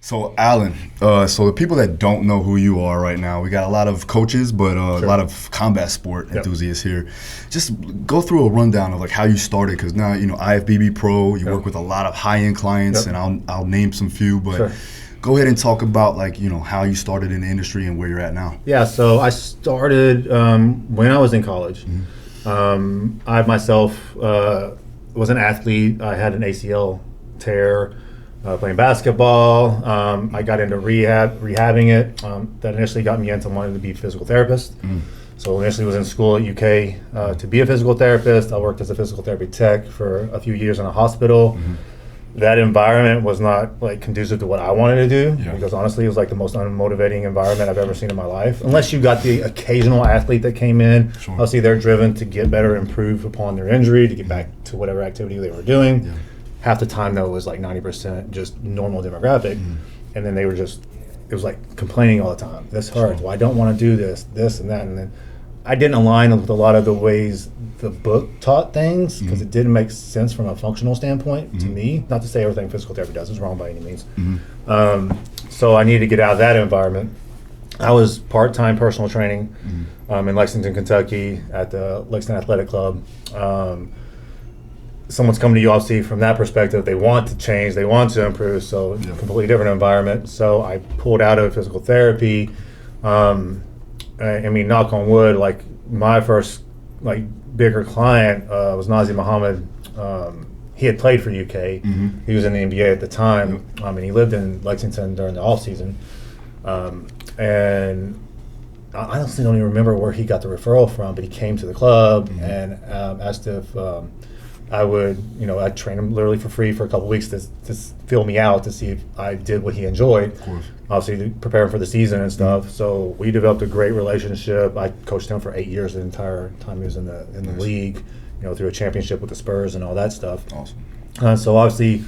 So Alan, so the people that don't know who you are right now, we got a lot of coaches, but a lot of combat sport enthusiasts here. Just go through a rundown of like how you started, because now IFBB Pro, you work with a lot of high-end clients, and I'll name some few, but go ahead and talk about like how you started in the industry and where you're at now. Yeah, so I started when I was in college. I myself was an athlete. I had an ACL tear. Playing basketball. I got into rehabbing it. That initially got me into wanting to be a physical therapist. So initially was in school at UK to be a physical therapist. I worked as a physical therapy tech for a few years in a hospital. That environment was not like conducive to what I wanted to do, because honestly it was like the most unmotivating environment I've ever seen in my life. Unless you got the occasional athlete that came in, obviously they're driven to get better, improve upon their injury, to get back to whatever activity they were doing. Half the time, though, it was like 90% just normal demographic. And then they were just, it was like complaining all the time. This hurts. Well, I don't want to do this and that. And then I didn't align with a lot of the ways the book taught things, because it didn't make sense from a functional standpoint to me. Not to say everything physical therapy does is wrong by any means. So I needed to get out of that environment. I was part-time personal training in Lexington, Kentucky at the Lexington Athletic Club. Someone's coming to you, obviously, from that perspective. They want to change, they want to improve, so completely different environment. So I pulled out of physical therapy. I mean, knock on wood, like my first like bigger client was Nazi Muhammad. He had played for UK. He was in the NBA at the time, and he lived in Lexington during the off season. And I honestly don't even remember where he got the referral from, but he came to the club and asked if I would, I'd train him literally for free for a couple of weeks to fill me out to see if I did what he enjoyed. Of course. Obviously, to prepare him for the season and stuff. So we developed a great relationship. I coached him for 8 years, the entire time he was in the league, through a championship with the Spurs and all that stuff. Awesome. So obviously,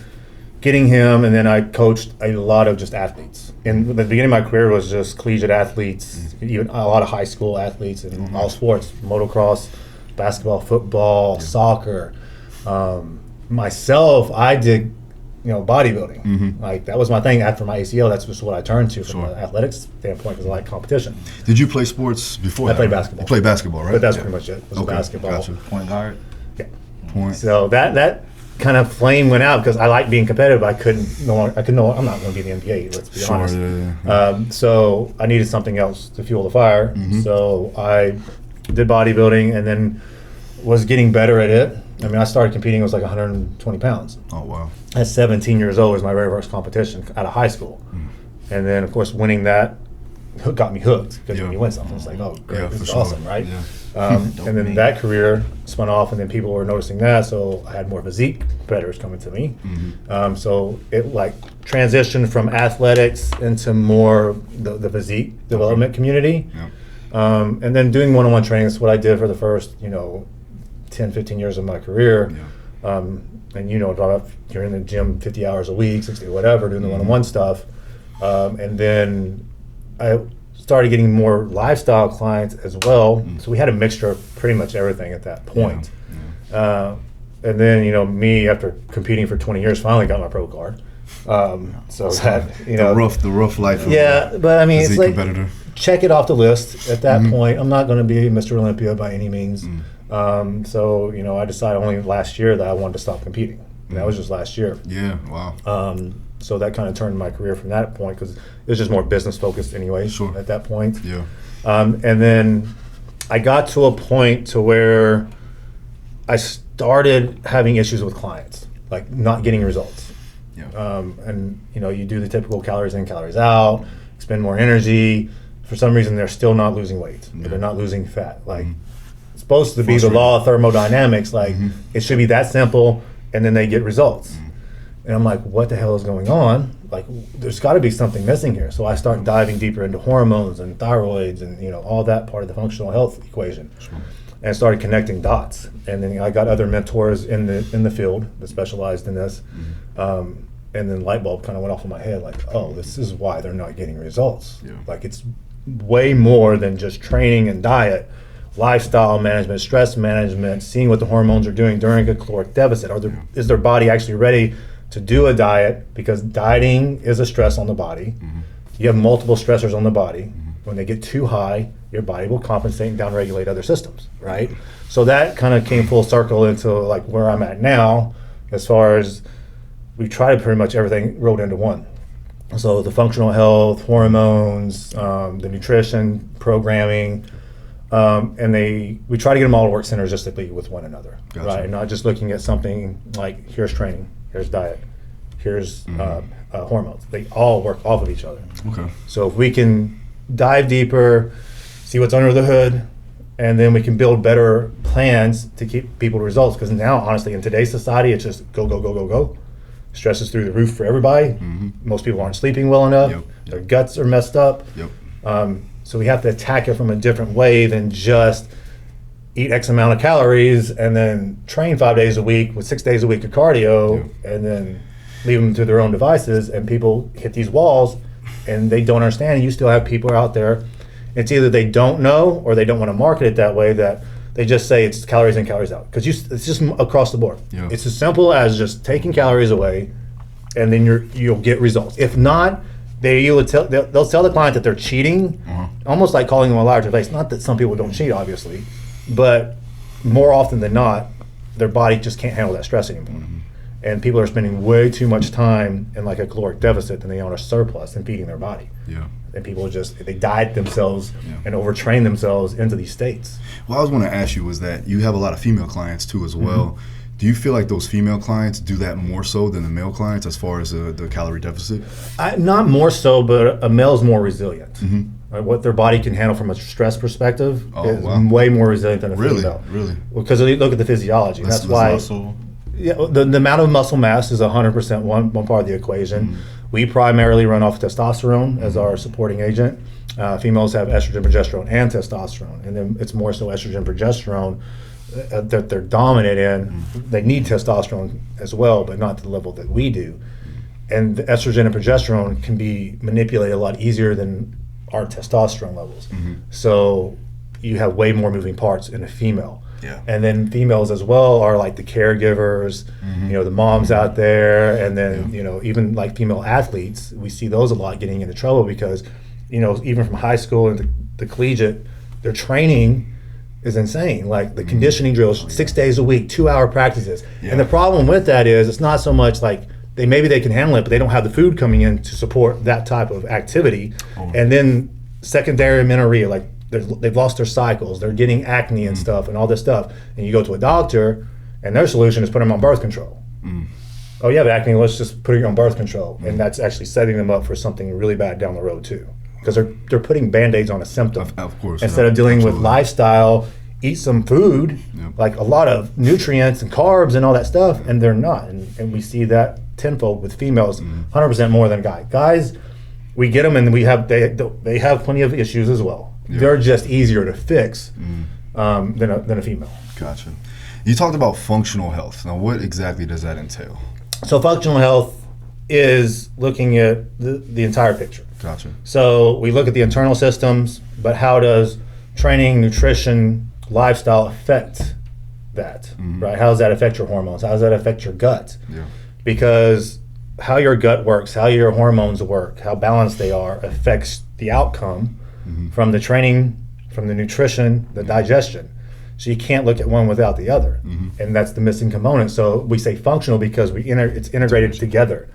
getting him, and then I coached a lot of just athletes. And the beginning of my career was just collegiate athletes, even a lot of high school athletes in all sports, motocross, basketball, football, soccer. Myself, I did, bodybuilding. Like that was my thing after my ACL. That's just what I turned to from an athletics standpoint, because I like competition. Did you play sports before? I played basketball. You played basketball, right? But that's pretty much it. It was basketball. Gotcha. Point guard. Yeah. Point. So that kind of flame went out because I like being competitive. I'm not going to be in the NBA. Let's be honest. So I needed something else to fuel the fire. So I did bodybuilding, and then was getting better at it. I mean, I started competing, it was like 120 pounds. Oh, wow. At 17 years old was my very first competition out of high school. And then, of course, winning that got me hooked, because when you win something, it's like, oh, great, this is awesome, right? And then that career spun off, and then people were noticing that, so I had more physique competitors coming to me. So it like transitioned from athletics into more the physique development community. And then doing one-on-one training is what I did for the first, 10, 15 years of my career. And you're in the gym 50 hours a week, 60, whatever, doing the one-on-one stuff. And then I started getting more lifestyle clients as well. So we had a mixture of pretty much everything at that point. And then, me, after competing for 20 years, finally got my pro card. So that, the rough life of but I mean, it's like, competitor. Check it off the list at that point. I'm not going to be Mr. Olympia by any means. So, I decided only last year that I wanted to stop competing. And that was just last year. Yeah, wow. So that kind of turned my career from that point, because it was just more business focused anyway at that point. And then I got to a point to where I started having issues with clients, like not getting results. And, you do the typical calories in, calories out, expend more energy. For some reason, they're still not losing weight. Or they're not losing fat. Like, it's supposed to be the law of thermodynamics. Like, it should be that simple, and then they get results. And I'm like, what the hell is going on? Like, there's got to be something missing here. So I start diving deeper into hormones and thyroids and, all that part of the functional health equation. And started connecting dots. And then I got other mentors in the field that specialized in this. And then light bulb kind of went off in my head, like, oh, this is why they're not getting results. Like, it's way more than just training and diet. Lifestyle management, stress management, seeing what the hormones are doing during a caloric deficit. Is their body actually ready to do a diet, because dieting is a stress on the body. You have multiple stressors on the body. When they get too high, your body will compensate and downregulate other systems, right? So that kind of came full circle into like where I'm at now, as far as we try to pretty much everything rolled into one. So the functional health, hormones, the nutrition, programming, and we try to get them all to work synergistically with one another, right? And not just looking at something like, here's training, here's diet, here's hormones. They all work off of each other. Okay. So if we can dive deeper, see what's under the hood, and then we can build better plans to keep people results. Because now, honestly, in today's society, it's just go, go, go, go, go. Stress is through the roof for everybody. Most people aren't sleeping well enough. Their guts are messed up. So we have to attack it from a different way than just eat X amount of calories and then train 5 days a week with 6 days a week of cardio and then leave them to their own devices. And people hit these walls and they don't understand. You still have people out there. It's either they don't know or they don't want to market it that way, that they just say it's calories in, calories out. Because it's just across the board. It's as simple as just taking calories away, and then you'll get results. If not, they'll tell the client that they're cheating, almost like calling them a liar to their face. Not that some people don't cheat, obviously, but more often than not, their body just can't handle that stress anymore. And people are spending way too much time in like a caloric deficit than they are on a surplus and feeding their body. And people they diet themselves and overtrain themselves into these states. What I was going to ask you was that you have a lot of female clients too as well. Do you feel like those female clients do that more so than the male clients as far as the calorie deficit? Not more so, but a male's more resilient. Right? What their body can handle from a stress perspective is way more resilient than a female. Really? Because they look at the physiology. That's why the amount of muscle mass is 100% one part of the equation. We primarily run off testosterone as our supporting agent. Females have estrogen, progesterone, and testosterone. And then it's more so estrogen, progesterone that they're dominant in. They need testosterone as well, but not to the level that we do. And the estrogen and progesterone can be manipulated a lot easier than our testosterone levels. So you have way more moving parts in a female. And then females as well are like the caregivers, the moms out there, and then even like female athletes, we see those a lot getting into trouble because even from high school into the collegiate, their training is insane. Like the conditioning drills, 6 days a week, 2-hour practices. And the problem with that is it's not so much like maybe they can handle it, but they don't have the food coming in to support that type of activity. And then secondary amenorrhea, like they've lost their cycles, they're getting acne and stuff and all this stuff. And you go to a doctor and their solution is put them on birth control. Oh, you have acne, let's just put you on birth control. And that's actually setting them up for something really bad down the road too. Because they're putting Band-Aids on a symptom. Of course. Instead of dealing with lifestyle, eat some food, like a lot of nutrients and carbs and all that stuff, and they're not. And we see that tenfold with females, 100% more than guys. Guys, we get them and they have plenty of issues as well. They're just easier to fix than a female. Gotcha. You talked about functional health. Now, what exactly does that entail? So functional health is looking at the entire picture. Gotcha. So we look at the internal systems, but how does training, nutrition, lifestyle affect that, right? How does that affect your hormones? How does that affect your gut? Because how your gut works, how your hormones work, how balanced they are affects the outcome from the training, from the nutrition, the digestion. So you can't look at one without the other, and that's the missing component. So we say functional because it's integrated together.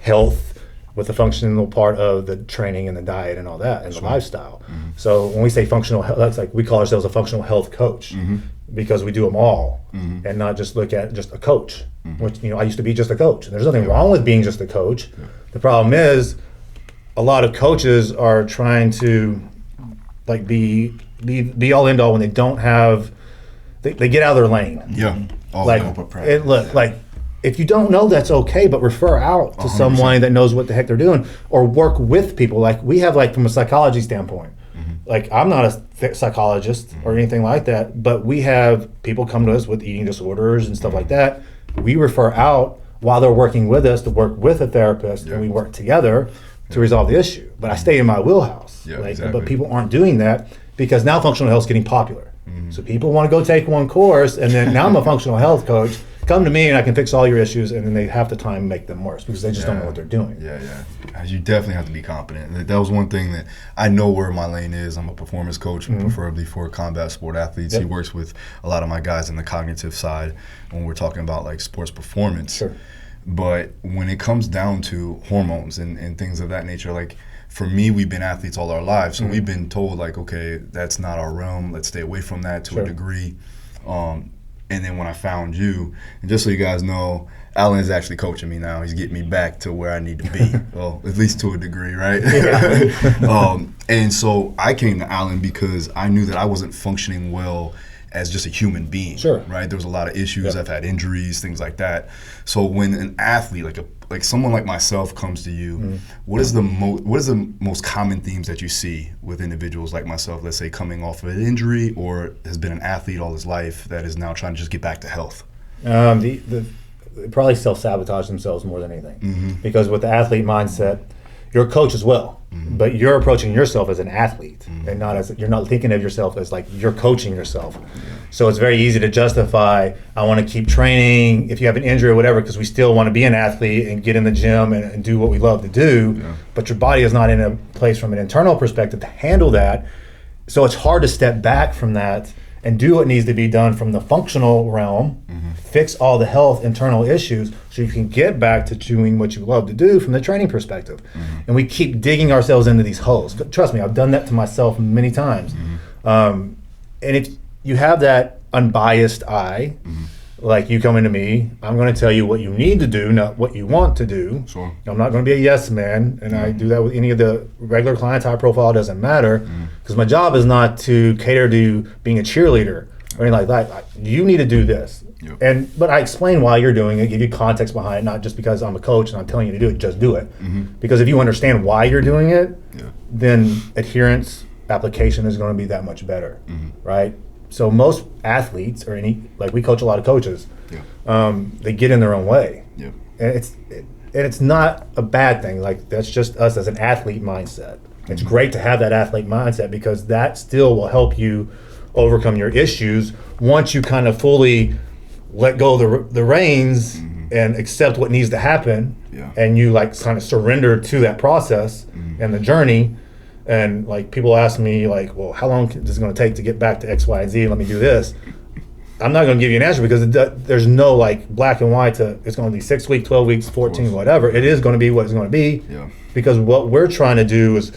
Health with the functional part of the training and the diet and all that, and the lifestyle. So when we say functional health, that's like we call ourselves a functional health coach because we do them all and not just look at just a coach. Which I used to be just a coach, and there's nothing wrong with being just a coach. The problem is a lot of coaches are trying to like be all end all when they don't have. They get out of their lane. Like if you don't know, that's okay, but refer out to 100%. Someone that knows what the heck they're doing, or work with people. Like we have, like from a psychology standpoint, like I'm not a psychologist or anything like that, but we have people come to us with eating disorders and stuff like that. We refer out while they're working with us to work with a therapist, and we work together to resolve the issue. But I stay in my wheelhouse. But people aren't doing that because now functional health is getting popular. So people want to go take one course, and then now I'm a functional health coach, come to me and I can fix all your issues, and then they half the time make them worse because they just don't know what they're doing. Yeah. You definitely have to be competent. That was one thing that I know where my lane is. I'm a performance coach, preferably for combat sport athletes. He works with a lot of my guys in the cognitive side when we're talking about like sports performance. Sure. But when it comes down to hormones and things of that nature, like for me, we've been athletes all our lives, so we've been told like, okay, that's not our realm. Let's stay away from that to a degree. And then when I found you, and just so you guys know, Alan is actually coaching me now. He's getting me back to where I need to be, well, at least to a degree, right? And so I came to Alan because I knew that I wasn't functioning well as just a human being, right? There was a lot of issues. I've had injuries, things like that. So when an athlete, like someone like myself, comes to you, what is the most common themes that you see with individuals like myself, let's say coming off of an injury or has been an athlete all his life that is now trying to just get back to health? They probably self-sabotage themselves more than anything, because with the athlete mindset, you're a coach as well, but you're approaching yourself as an athlete and not as, you're not thinking of yourself as like you're coaching yourself. So it's very easy to justify, I want to keep training if you have an injury or whatever, because we still want to be an athlete and get in the gym and do what we love to do, but your body is not in a place from an internal perspective to handle that. So it's hard to step back from that and do what needs to be done from the functional realm, fix all the health internal issues so you can get back to doing what you love to do from the training perspective. And we keep digging ourselves into these holes. Trust me, I've done that to myself many times. And if you have that unbiased eye, like you come into me, I'm going to tell you what you need to do, not what you want to do. I'm not going to be a yes man, and I do that with any of the regular clients. High profile doesn't matter, because my job is not to cater to being a cheerleader or anything like that. You need to do this, but I explain why you're doing it, give you context behind it, not just because I'm a coach and I'm telling you to do it, just do it. Because if you understand why you're doing it, then adherence, application is going to be that much better, right? So most athletes, or like we coach a lot of coaches, they get in their own way, and it's not a bad thing. Like that's just us as an athlete mindset. It's great to have that athlete mindset because that still will help you overcome your issues once you kind of fully let go of the reins and accept what needs to happen, and you like kind of surrender to that process and the journey. And like people ask me like, well, how long is it going to take to get back to X, Y, and Z? Let me do this. I'm not going to give you an answer because there's no like black and white to, it's going to be 6 weeks, 12 weeks, 14, whatever. It is going to be what it's going to be. Because what we're trying to do is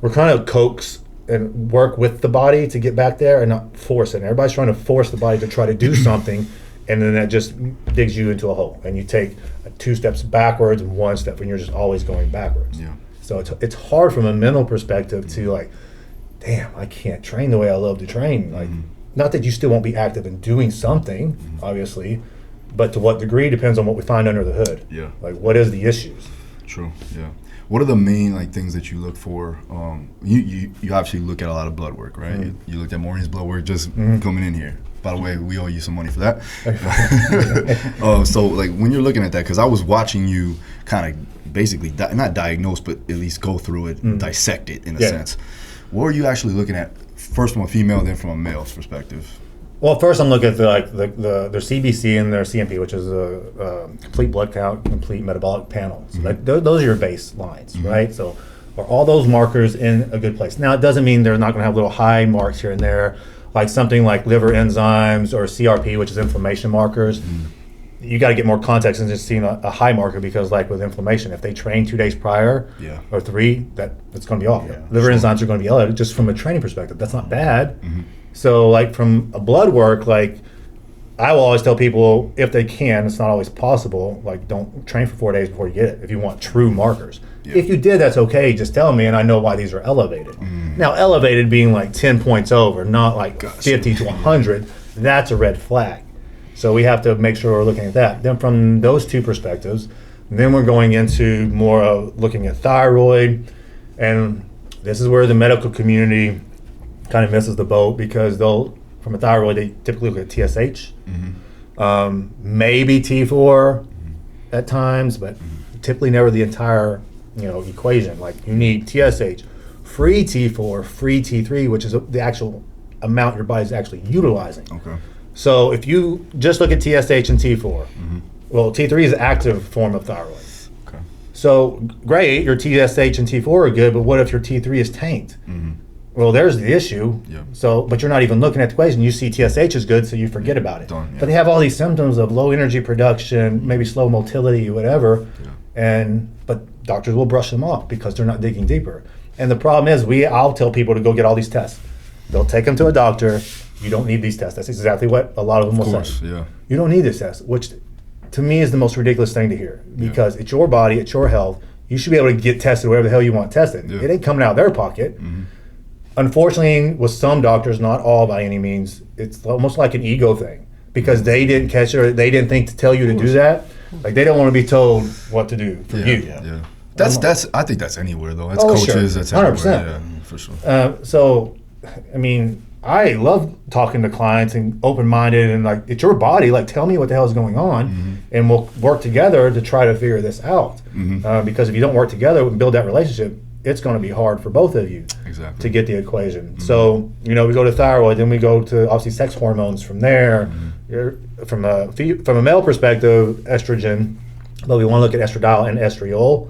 we're trying to coax and work with the body to get back there and not force it. And everybody's trying to force the body to try to do something, and then that just digs you into a hole. And you take 2 steps backwards and 1 step, and you're just always going backwards. So it's hard from a mental perspective to like, damn, I can't train the way I love to train. Like, not that you still won't be active in doing something, obviously, but to what degree depends on what we find under the hood. Like, what is the issues? What are the main like things that you look for? You obviously look at a lot of blood work, right? You looked at Maureen's blood work just coming in here. By the way, we owe you some money for that. So like when you're looking at that, because I was watching you kind of basically not diagnose, but at least go through it, dissect it in a sense. What are you actually looking at first from a female, then from a male's perspective? Well, first I'm looking at their CBC and their CMP, which is a complete blood count, complete metabolic panel. So those are your baselines, right? So are all those markers in a good place? Now, it doesn't mean they're not going to have little high marks here and there, like something like liver enzymes or CRP, which is inflammation markers. You got to get more context than just seeing a high marker, because like with inflammation, if they train 2 days prior or 3, that's going to be off. Liver enzymes are going to be elevated just from a training perspective. That's not bad. So like from a blood work, like I will always tell people, if they can, it's not always possible, like don't train for 4 days before you get it if you want true markers. If you did, that's okay, just tell me and I know why these are elevated. Now elevated being like 10 points over, not like 50 to 100, that's a red flag. So we have to make sure we're looking at that. Then from those 2 perspectives, then we're going into more of looking at thyroid, and this is where the medical community kind of misses the boat, because they'll, from a thyroid, they typically look at TSH, maybe T4 at times, but typically never the entire equation. Like you need TSH, free T4, free T3, which is the actual amount your body's actually utilizing. So if you just look at TSH and T4, well, T3 is the active form of thyroid. Okay. So great, your TSH and T4 are good, but what if your T3 is tanked? Well, there's the issue. Yeah. So, but you're not even looking at the equation. You see TSH is good, so you forget about it. Done, yeah. But they have all these symptoms of low energy production, maybe slow motility, whatever. But doctors will brush them off because they're not digging deeper. And the problem is, I'll tell people to go get all these tests. They'll take them to a doctor. You don't need these tests. That's exactly what a lot of them will say. Yeah. You don't need this test, which to me is the most ridiculous thing to hear, because it's your body, it's your health. You should be able to get tested wherever the hell you want tested. It ain't coming out of their pocket. Unfortunately, with some doctors, not all by any means, it's almost like an ego thing, because they didn't catch it, or they didn't think to tell you to do that. Like, they don't want to be told what to do for you. Yeah. That's. I think that's anywhere though. That's coaches. Sure. That's everywhere. 100%. Yeah, for sure. So, I mean, I love talking to clients and open-minded, and like, it's your body. Like, tell me what the hell is going on, and we'll work together to try to figure this out. Because if you don't work together and build that relationship, it's going to be hard for both of you to get the equation. So, we go to thyroid, then we go to obviously sex hormones from there. From a male perspective, estrogen, but we want to look at estradiol and estriol.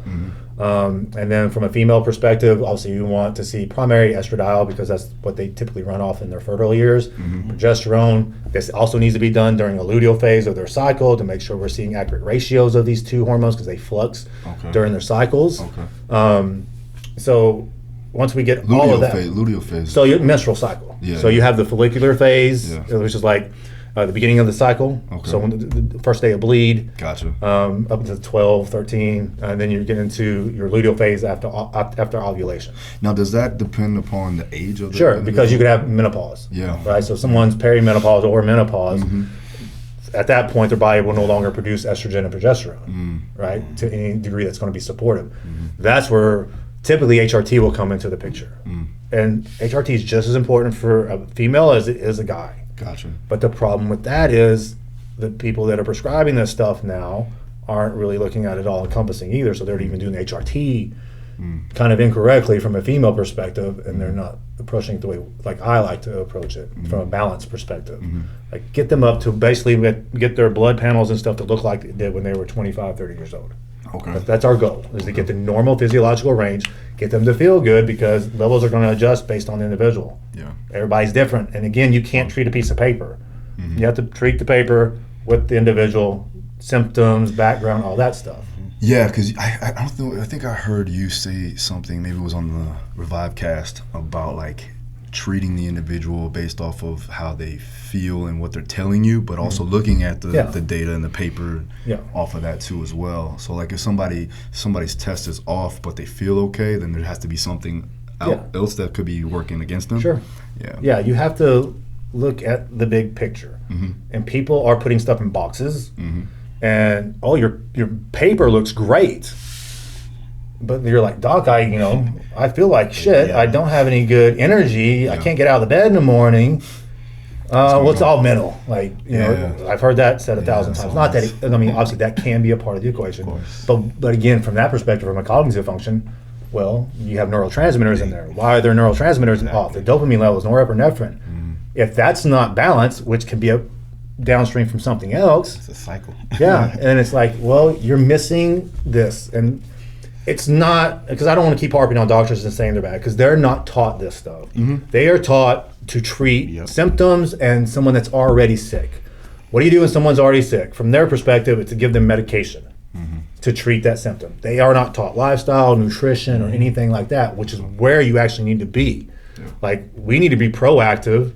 And then from a female perspective, obviously you want to see primary estradiol, because that's what they typically run off in their fertile years. Progesterone, this also needs to be done during a luteal phase of their cycle to make sure we're seeing accurate ratios of these two hormones, because they flux during their cycles. So once we get all of that, luteal phase. So your menstrual cycle. So you have the follicular phase, which is like the beginning of the cycle. So when the first day of bleed. Gotcha. Up to 12, 13, and then you get into your luteal phase after ovulation. Now, does that depend upon the age of the Sure, because you could have menopause. Right. So someone's perimenopause or menopause. At that point, their body will no longer produce estrogen and progesterone, right, to any degree that's going to be supportive. That's where typically HRT will come into the picture. And HRT is just as important for a female as it is a guy. Gotcha. But the problem with that is the people that are prescribing this stuff now aren't really looking at it all encompassing either. So they're even doing HRT kind of incorrectly from a female perspective, and they're not approaching it the way like I like to approach it from a balanced perspective. Like, get them up to basically get their blood panels and stuff to look like it did when they were 25, 30 years old. That's our goal, is to get the normal physiological range, get them to feel good, because levels are going to adjust based on the individual. Everybody's different. And again, you can't treat a piece of paper. You have to treat the paper with the individual symptoms, background, all that stuff. Yeah, because I think I heard you say something, maybe it was on the Revive cast, about like treating the individual based off of how they feel and what they're telling you, but also looking at the data and the paper off of that too as well. So like, if somebody's test is off but they feel okay, then there has to be something else that could be working against them. Yeah, you have to look at the big picture. And people are putting stuff in boxes, and your paper looks great, but you're like, doc, I feel like shit. I don't have any good energy. I can't get out of the bed in the morning. Well, it's all mental. Like, I've heard that said 1,000 times. Not that, obviously that can be a part of the equation. But again, from that perspective, from a cognitive function, well, you have neurotransmitters in there. Why are there neurotransmitters off? The dopamine levels, norepinephrine. If that's not balanced, which can be a downstream from something else. It's a cycle. And it's like, well, you're missing this. And it's not, because I don't want to keep harping on doctors and saying they're bad, because they're not taught this stuff. They are taught to treat symptoms and someone that's already sick. What do you do when someone's already sick? From their perspective, it's to give them medication to treat that symptom. They are not taught lifestyle, nutrition, or anything like that, which is where you actually need to be. Like, we need to be proactive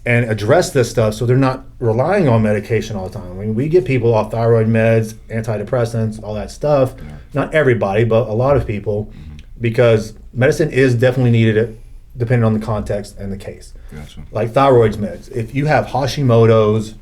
and address this stuff so they're not relying on medication all the time. I mean, we get people off thyroid meds, antidepressants, all that stuff. Not everybody, but a lot of people, because medicine is definitely needed depending on the context and the case. Like thyroid meds. If you have Hashimoto's,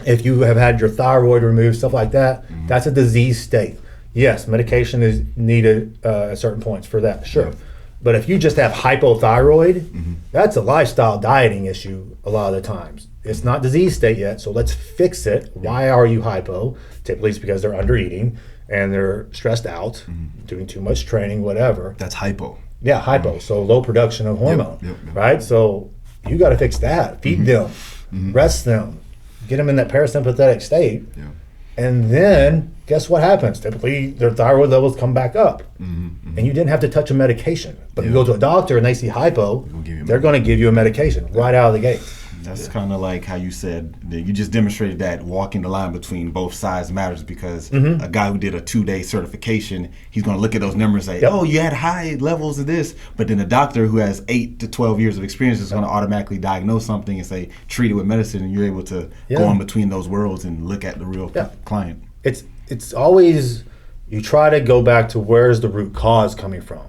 if you have had your thyroid removed, stuff like that, that's a disease state. Yes, medication is needed at certain points for that, sure. But if you just have hypothyroid, that's a lifestyle dieting issue a lot of the times. It's not disease state yet, so let's fix it. Why are you hypo? Typically it's because they're under eating and they're stressed out, doing too much training, whatever. That's hypo. Yeah, hypo, so low production of hormone, right? So you got to fix that. Feed them, rest them, get them in that parasympathetic state. Yeah. And then guess what happens? Typically, their thyroid levels come back up. And you didn't have to touch a medication. But if you go to a doctor and they see hypo, they're going to give you a medication right out of the gate. That's kind of like how you said that you just demonstrated that walking the line between both sides matters, because a guy who did a 2-day certification, he's going to look at those numbers and say, oh, you had high levels of this. But then a doctor who has 8 to 12 years of experience is going to automatically diagnose something and say, treat it with medicine, and you're able to go in between those worlds and look at the real client. It's always, you try to go back to where's the root cause coming from.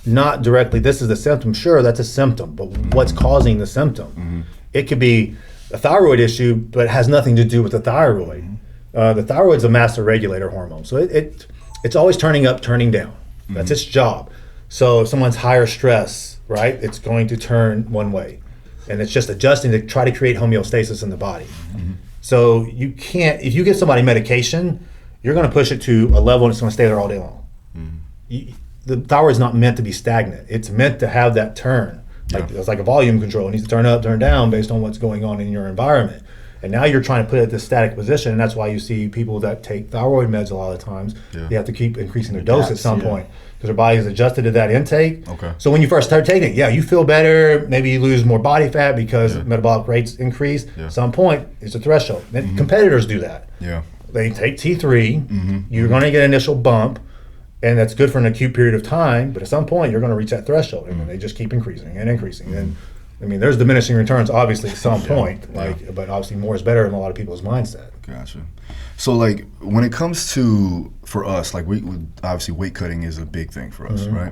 Not directly, this is the symptom. Sure, that's a symptom, but what's causing the symptom? It could be a thyroid issue, but it has nothing to do with the thyroid. The thyroid's a master regulator hormone, so it's always turning up, turning down. That's its job. So if someone's higher stress, right, it's going to turn one way, and it's just adjusting to try to create homeostasis in the body. So you can't, if you give somebody medication, you're going to push it to a level and it's going to stay there all day long. The thyroid's not meant to be stagnant. It's meant to have that turn. It's like a volume control. It needs to turn up, turn down based on what's going on in your environment. And now you're trying to put it at this static position, and that's why you see people that take thyroid meds a lot of times, they have to keep increasing their dose at some point because their body is adjusted to that intake. So when you first start taking it, you feel better. Maybe you lose more body fat because metabolic rates increase. At some point, it's a threshold. And competitors do that. They take T3. You're going to get an initial bump. And that's good for an acute period of time, but at some point you're going to reach that threshold, and then they just keep increasing and increasing. And I mean, there's diminishing returns, obviously, at some point, but obviously more is better in a lot of people's mindset. Gotcha. So, like, when it comes to, for us, like, we obviously weight cutting is a big thing for us, right?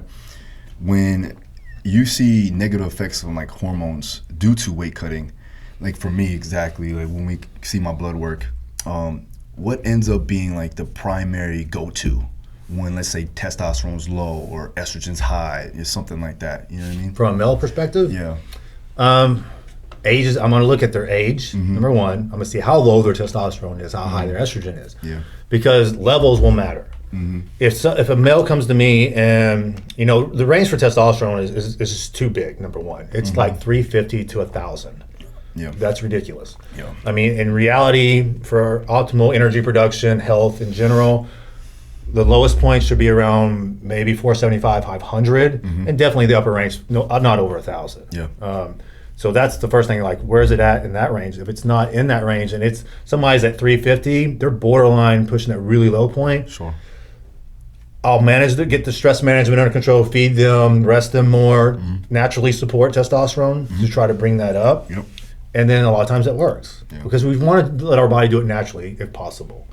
When you see negative effects on, like, hormones due to weight cutting, like, for me, exactly, like, when we see my blood work, what ends up being, like, the primary go-to when, let's say, testosterone's low or estrogen's high, or something like that? You know what I mean? From a male perspective? Ages, I'm going to look at their age, number one. I'm going to see how low their testosterone is, how high their estrogen is. Because levels will matter. If a male comes to me and, you know, the range for testosterone is just too big, number one. It's like 350 to 1,000. That's ridiculous. I mean, in reality, for optimal energy production, health in general, the lowest point should be around maybe 475, 500, and definitely the upper range, not over 1,000. So that's the first thing, like, where is it at in that range? If it's not in that range and it's somebody's at 350, they're borderline pushing that really low point. I'll manage to get the stress management under control, feed them, rest them more, naturally support testosterone to try to bring that up. And then a lot of times it works because we want to let our body do it naturally if possible.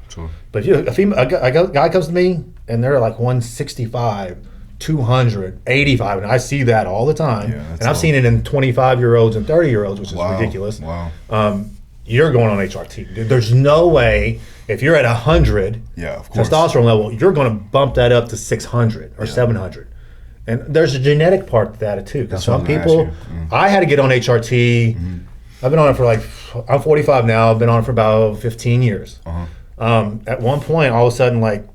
But if a guy comes to me and they're like 165, 200, 85, and I see that all the time, and I've seen it in 25-year-olds and 30-year-olds, which is ridiculous. You're going on HRT. There's no way, if you're at 100 testosterone level, you're going to bump that up to 600 or 700. And there's a genetic part to that too, because some people, I had to get on HRT. I've been on it for I'm 45 now. I've been on it for about 15 years. At one point, all of a sudden, like,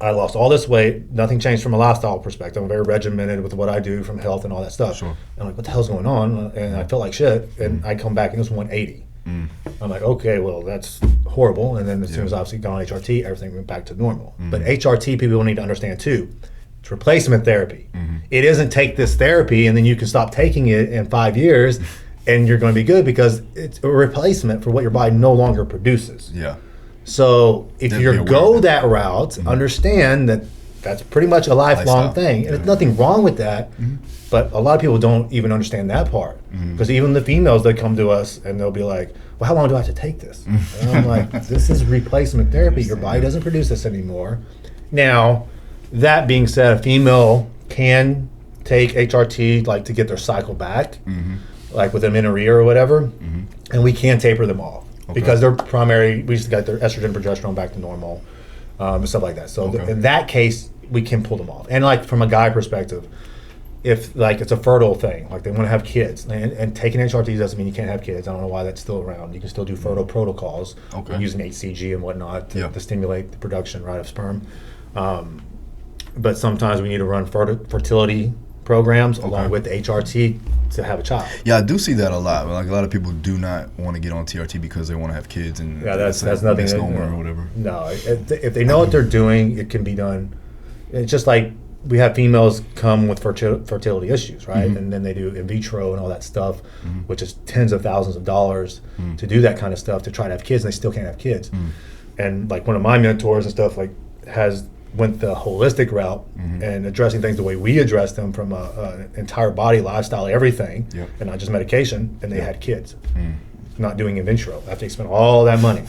I lost all this weight. Nothing changed from a lifestyle perspective. I'm very regimented with what I do from health and all that stuff. I'm like, what the hell's going on? And I felt like shit. And I come back and it was 180. I'm like, okay, well, that's horrible. And then as soon as I obviously got on HRT, everything went back to normal. But HRT, people need to understand too, it's replacement therapy. It isn't take this therapy and then you can stop taking it in 5 years and you're going to be good, because it's a replacement for what your body no longer produces. So if you go that route, understand that that's pretty much a lifelong thing. And there's nothing wrong with that, but a lot of people don't even understand that part. Because even the females that come to us and they'll be like, well, how long do I have to take this? And I'm like, this is replacement therapy. Your body doesn't produce this anymore. Now, that being said, a female can take HRT like to get their cycle back, like with amenorrhea or whatever, and we can taper them off. Because they're primary, we just got their estrogen, progesterone back to normal, and stuff like that. So in that case, we can pull them off. And like from a guy perspective, if like it's a fertile thing, like they want to have kids, and taking HRT doesn't mean you can't have kids. I don't know why that's still around. You can still do fertile protocols using HCG and whatnot to stimulate the production of sperm. But sometimes we need to run fertility programs along with HRT to have a child. Yeah, I do see that a lot. Like a lot of people do not want to get on TRT because they want to have kids, and that's nothing. Misnomer or whatever. No, if they know what they're doing, it can be done. It's just like we have females come with fertility issues, right? And then they do in vitro and all that stuff, which is tens of thousands of dollars to do that kind of stuff to try to have kids, and they still can't have kids. And like one of my mentors and stuff like went the holistic route and addressing things the way we address them from a entire body, lifestyle, everything, and not just medication, and they had kids, not doing in vitro after they spent all that money.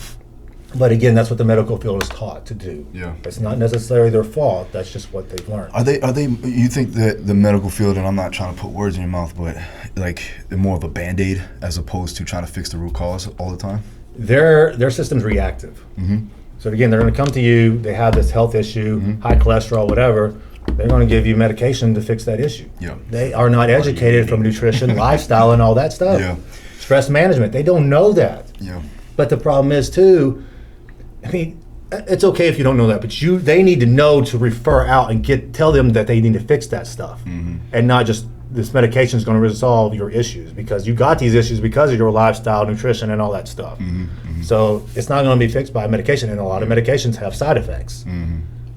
But again, that's what the medical field is taught to do. Yeah. It's not necessarily their fault, that's just what they've learned. Are they you think that the medical field, and I'm not trying to put words in your mouth, but like they're more of a Band-Aid as opposed to trying to fix the root cause all the time? Their system's reactive. So again, they're going to come to you, they have this health issue, high cholesterol, whatever, they're going to give you medication to fix that issue. Yeah. They are not educated from nutrition, lifestyle, and all that stuff. Yeah. Stress management, they don't know that. Yeah. But the problem is too, I mean, it's okay if you don't know that, but they need to know to refer out and tell them that they need to fix that stuff, and not just this medication is going to resolve your issues, because you got these issues because of your lifestyle, nutrition, and all that stuff. So it's not going to be fixed by medication, and a lot of medications have side effects.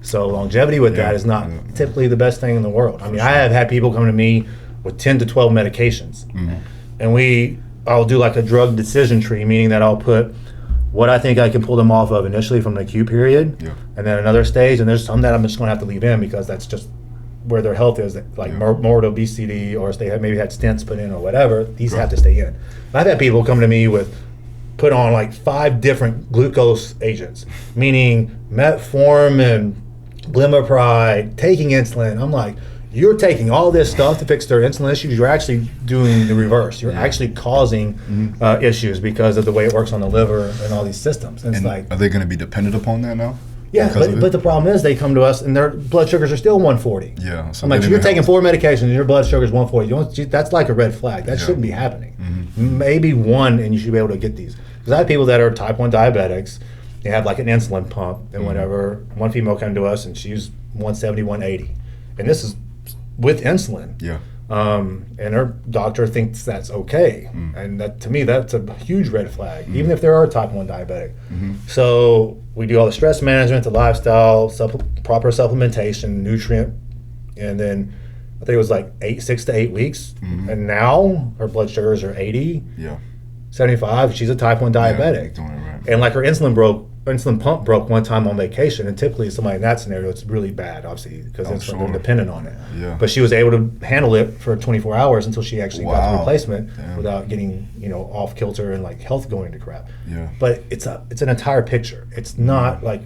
So longevity with that is not typically the best thing in the world. I mean, I have had people come to me with 10 to 12 medications, and I'll do like a drug decision tree, meaning that I'll put what I think I can pull them off of initially from the acute period, and then another stage, and there's some that I'm just going to have to leave in because that's just where their health is, like morbid obesity, or if they have maybe had stents put in or whatever, these have to stay in. I've had people come to me with put on like 5 different glucose agents, meaning metformin, glimepiride, taking insulin. I'm like, you're taking all this stuff to fix their insulin issues. You're actually doing the reverse. You're actually causing issues because of the way it works on the liver and all these systems. And it's like, are they going to be dependent upon that now? Yeah, but the problem is they come to us and their blood sugars are still 140. Yeah. So I'm like, you're taking 4 medications and your blood sugar is 140. That's like a red flag. That shouldn't be happening. Maybe 1 and you should be able to get these. Because I have people that are type 1 diabetics. They have like an insulin pump and whatever. One female came to us and she's 170, 180. And this is with insulin. Yeah. And her doctor thinks that's okay. And that, to me, that's a huge red flag, even if they are type 1 diabetic. So we do all the stress management, the lifestyle, proper supplementation, nutrient, and then I think it was like 6 to 8 weeks. And now her blood sugars are 80, 75. She's a type 1 diabetic. Doing it right. And like her insulin pump broke one time on vacation, and typically somebody in that scenario, it's really bad, obviously, because they're dependent on it. Yeah. But she was able to handle it for 24 hours until she actually got the replacement without getting off kilter and like health going to crap. Yeah. But it's an entire picture. It's not like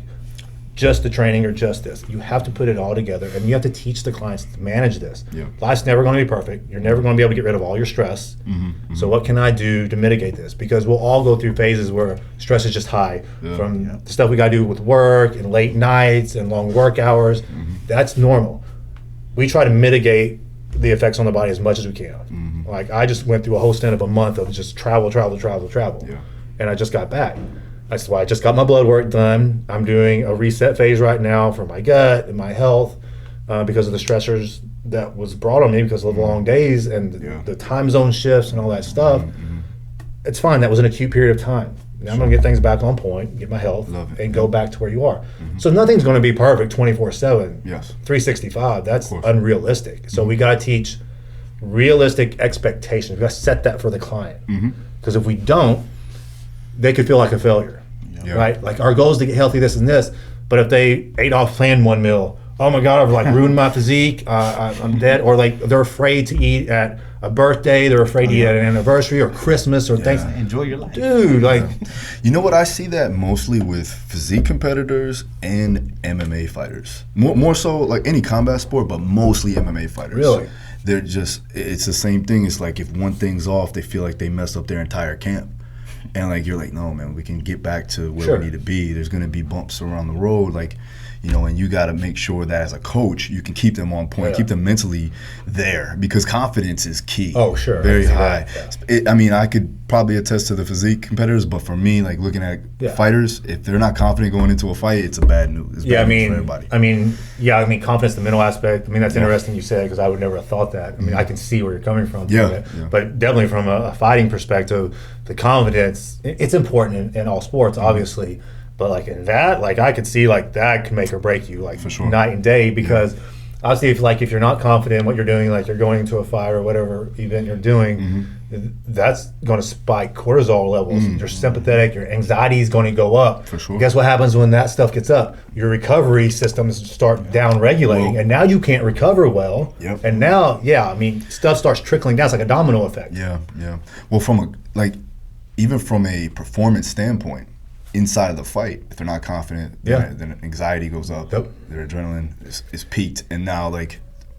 just the training or just this. You have to put it all together, and you have to teach the clients to manage this. Life's never going to be perfect. You're never going to be able to get rid of all your stress. So what can I do to mitigate this? Because we'll all go through phases where stress is just high from the stuff we got to do with work and late nights and long work hours. That's normal. We try to mitigate the effects on the body as much as we can. Like I just went through a whole stint of a month of just travel. And I just got back. That's why I just got my blood work done. I'm doing a reset phase right now for my gut and my health because of the stressors that was brought on me because of the long days and the time zone shifts and all that stuff. It's fine. That was an acute period of time. Now I'm going to get things back on point, get my health, and go back to where you are. So nothing's going to be perfect 24/7, 365. That's unrealistic. So we got to teach realistic expectations. We got to set that for the client. Because if we don't, they could feel like a failure, right? Like our goal is to get healthy, this and this, but if they ate off planned one meal, oh my God, I've like ruined my physique, I'm dead, or like they're afraid to eat at a birthday, they're afraid to eat at an anniversary or Christmas or things. Enjoy your life. Dude, like. You know what, I see that mostly with physique competitors and MMA fighters. More so like any combat sport, but mostly MMA fighters. Really? They're just, it's the same thing. It's like if one thing's off, they feel like they messed up their entire camp. And like you're like, no man, we can get back to where we need to be. There's gonna be bumps around the road. Like and you got to make sure that as a coach, you can keep them on point, keep them mentally there, because confidence is key. Oh, sure. Very high. I could probably attest to the physique competitors, but for me, like looking at fighters, if they're not confident going into a fight, it's a bad news. It's bad news for everybody. Confidence, the mental aspect. That's interesting you said, because I would never have thought that. I can see where you're coming from. But definitely from a fighting perspective, the confidence, it's important in all sports, obviously. But like in that, like I could see like that can make or break you, like for sure, night and day, because obviously if you're not confident in what you're doing, like you're going into a fight or whatever event you're doing, that's going to spike cortisol levels. You're sympathetic, your anxiety is going to go up. For sure. Guess what happens when that stuff gets up? Your recovery systems start down regulating, and now you can't recover well. And now, stuff starts trickling down. It's like a domino effect. Well, even from a performance standpoint, inside of the fight, if they're not confident, then anxiety goes up, their adrenaline is peaked, and now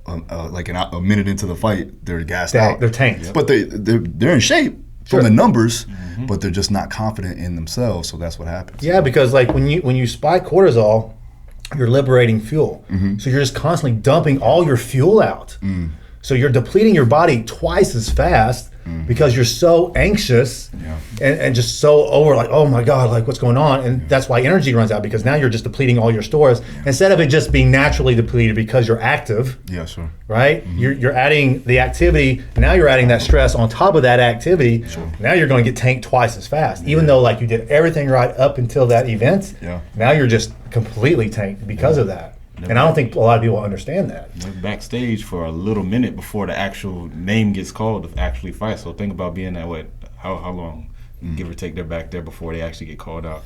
a minute into the fight, they're gassed out. They're tanked. But they're in shape from the numbers, but they're just not confident in themselves, so that's what happens. Yeah, because like when you spike cortisol, you're liberating fuel. So you're just constantly dumping all your fuel out. So you're depleting your body twice as fast because you're so anxious and just so over, like, oh my God, like what's going on? And that's why energy runs out, because now you're just depleting all your stores instead of it just being naturally depleted because you're active. Yeah, sure. Right? You're adding the activity, and now you're adding that stress on top of that activity. Now you're going to get tanked twice as fast, even though like you did everything right up until that event. Now you're just completely tanked because of that. And I don't think a lot of people understand that. They're backstage for a little minute before the actual name gets called to actually fight. So think about being that how long, give or take, they're back there before they actually get called out.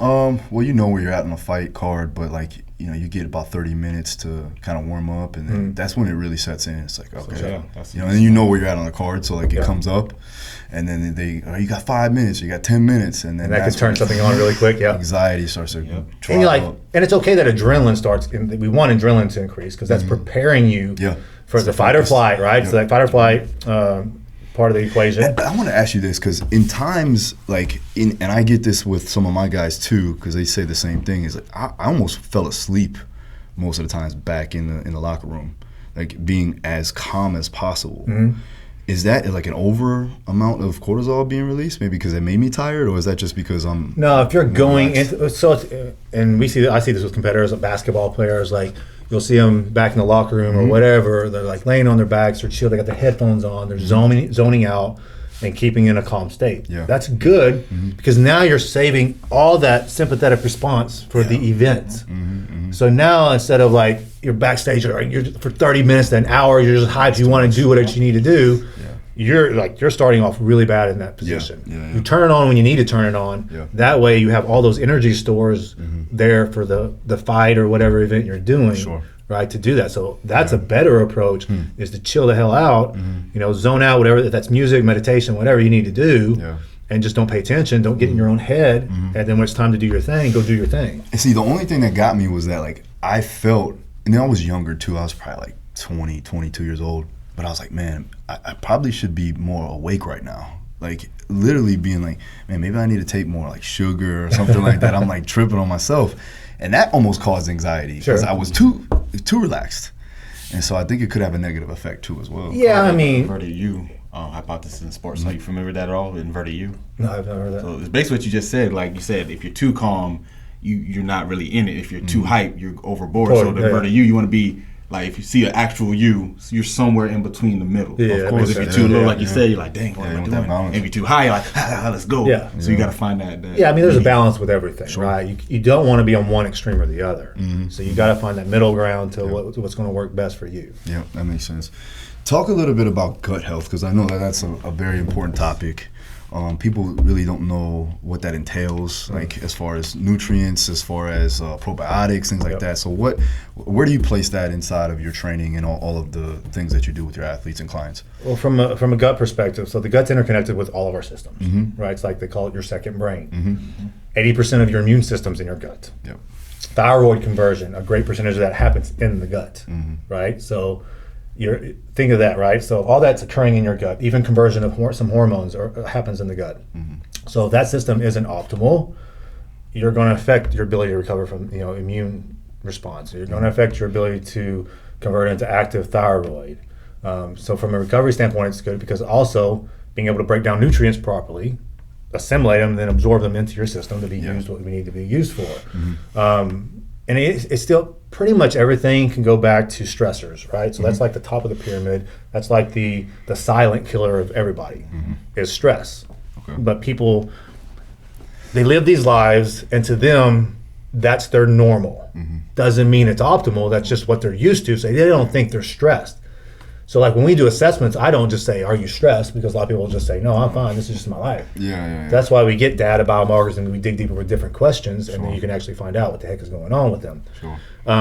Well, where you're at in the fight card, but you get about 30 minutes to kind of warm up, and then that's when it really sets in. It's like, okay, and then you know where you're at on the card, so like it comes up, and then you got 5 minutes, you got 10 minutes, and then that can turn something on really quick. Anxiety starts to and it's okay that adrenaline starts. We want adrenaline to increase because that's preparing you for the fight or flight, right? So that fight or flight part of the equation. I want to ask you this, because in times and I get this with some of my guys too, because they say the same thing. Is like I almost fell asleep most of the times back in the locker room, like being as calm as possible. Is that like an over amount of cortisol being released? Maybe because it made me tired, or is that just because I'm? No, if you're going into and I see this with competitors, basketball players, like you'll see them back in the locker room or whatever. They're like laying on their backs, they're chill. They got their headphones on. They're zoning out and keeping in a calm state. That's good because now you're saving all that sympathetic response for the event. So now instead of like you're backstage you're for 30 minutes to an hour, you're just hyped, you want to do whatever you need to do. You're starting off really bad in that position. You turn it on when you need to turn it on. That way you have all those energy stores there for the fight or whatever event you're doing. Right, to do that. So that's a better approach, is to chill the hell out, zone out, whatever, if that's music, meditation, whatever you need to do, and just don't pay attention, don't get in your own head, and then when it's time to do your thing, go do your thing. And see, the only thing that got me was that I felt, and I was younger too, I was probably 20, 22 years old, but I was like, man, I probably should be more awake right now. Like literally being like, man, maybe I need to take more sugar or something like that. I'm tripping on myself. And that almost caused anxiety because I was too relaxed, and so I think it could have a negative effect too as well. Yeah, inverted U hypothesis in sports. Are you familiar with that at all? Inverted U? No, I've never heard that. So it's basically what you just said. Like you said, if you're too calm, you're not really in it. If you're too hype, you're overboard. So the inverted U, you want to be like, if you see an actual U, you're somewhere in between the middle. Of course, if you're too low, like you said, you're like, dang, what am I doing? And if you're too high, you're like, let's go. So you got to find that. There's a balance with everything, right? You don't want to be on one extreme or the other. So you got to find that middle ground to what's going to work best for you. Yeah, that makes sense. Talk a little bit about gut health, because I know that's a very important topic. People really don't know what that entails, as far as nutrients, as far as probiotics, things like that. So where do you place that inside of your training and all of the things that you do with your athletes and clients? Well, from a gut perspective, so the gut's interconnected with all of our systems, right? It's like they call it your second brain. 80% of your immune system's in your gut. Thyroid conversion, a great percentage of that happens in the gut, right? So think of that, right? So all that's occurring in your gut. Even conversion of some hormones happens in the gut. So if that system isn't optimal, you're going to affect your ability to recover from immune response. You're going to affect your ability to convert into active thyroid. So from a recovery standpoint, it's good because also being able to break down nutrients properly, assimilate them, and then absorb them into your system to be used what we need to be used for. And it's still pretty much everything can go back to stressors, right? So that's like the top of the pyramid. That's like the silent killer of everybody is stress. Okay. But people, they live these lives, and to them, that's their normal. Doesn't mean it's optimal. That's just what they're used to. So they don't think they're stressed. So like when we do assessments, I don't just say, are you stressed? Because a lot of people just say, no, I'm fine. This is just my life. Yeah. That's why we get data biomarkers and we dig deeper with different questions, and then you can actually find out what the heck is going on with them.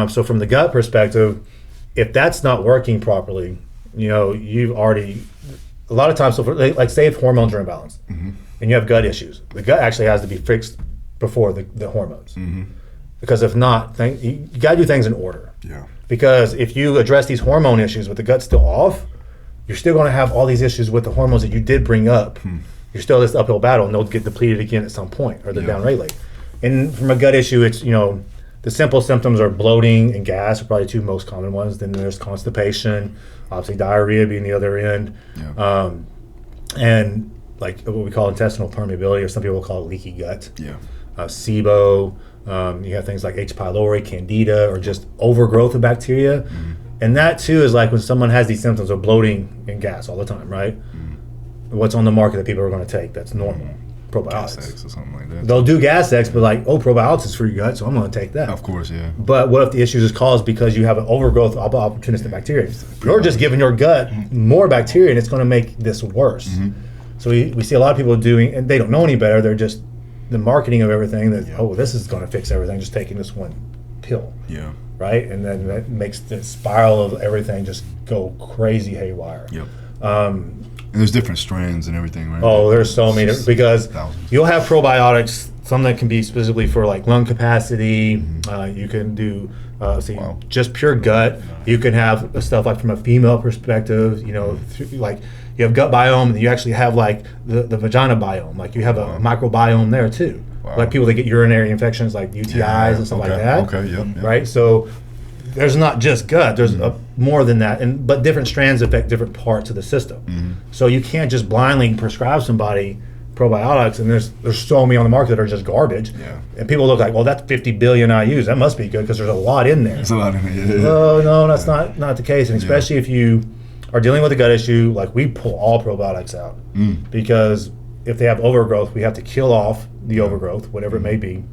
So from the gut perspective, if that's not working properly, you've already, a lot of times, so for, like say if hormones are imbalanced and you have gut issues, the gut actually has to be fixed before the hormones. Because if not, you got to do things in order. Yeah. Because if you address these hormone issues with the gut still off, you're still going to have all these issues with the hormones that you did bring up. You're still this uphill battle, and they'll get depleted again at some point, or they're downregulate. And from a gut issue, it's, the simple symptoms are bloating and gas are probably two most common ones. Then there's constipation, obviously diarrhea being the other end. And like what we call intestinal permeability, or some people call it leaky gut. SIBO. You have things like H. pylori, candida, or just overgrowth of bacteria. And that too is like when someone has these symptoms of bloating and gas all the time, right? What's on the market that people are going to take that's normal? Probiotics. Gas-X or something like that. They'll do Gas-X, but like, probiotics is for your gut, so I'm going to take that. Of course, yeah. But what if the issues is caused because you have an overgrowth of opportunistic bacteria? You're just giving your gut more bacteria, and it's going to make this worse. So we see a lot of people doing, and they don't know any better. They're just the marketing of everything that, this is going to fix everything, just taking this one pill. Right? And then that makes the spiral of everything just go crazy haywire. And there's different strands and everything, right? Oh, there's so many, because you'll have probiotics, some that can be specifically for like lung capacity. You can do just pure gut. You can have stuff like from a female perspective, like you have gut biome, and you actually have like the vagina biome. Like you have a microbiome there too. Like people that get urinary infections like UTIs and stuff like that. Right? So there's not just gut, there's more than that, but different strands affect different parts of the system. So you can't just blindly prescribe somebody probiotics, and there's so many on the market that are just garbage. And people look like, well, that's 50 billion IUs, that must be good because there's a lot in there. There's a lot in there. No, that's not the case, and especially if you are dealing with a gut issue, like we pull all probiotics out because if they have overgrowth, we have to kill off the overgrowth, whatever it may be.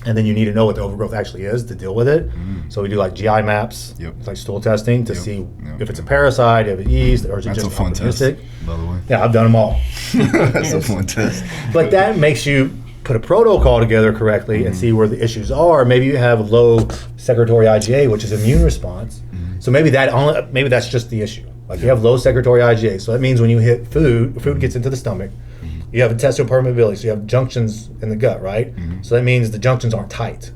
And then you need to know what the overgrowth actually is to deal with it. So we do like GI maps, like stool testing to see if it's a parasite, if it's yeast, or is it just a fun test, by the way. Yeah, I've done them all. That's a fun test. But that makes you put a protocol together correctly and see where the issues are. Maybe you have low secretory IgA, which is immune response. So maybe that's just the issue. Like you have low secretory IgA. So that means when you hit food gets into the stomach. You have intestinal permeability, so you have junctions in the gut, right? So that means the junctions aren't tight.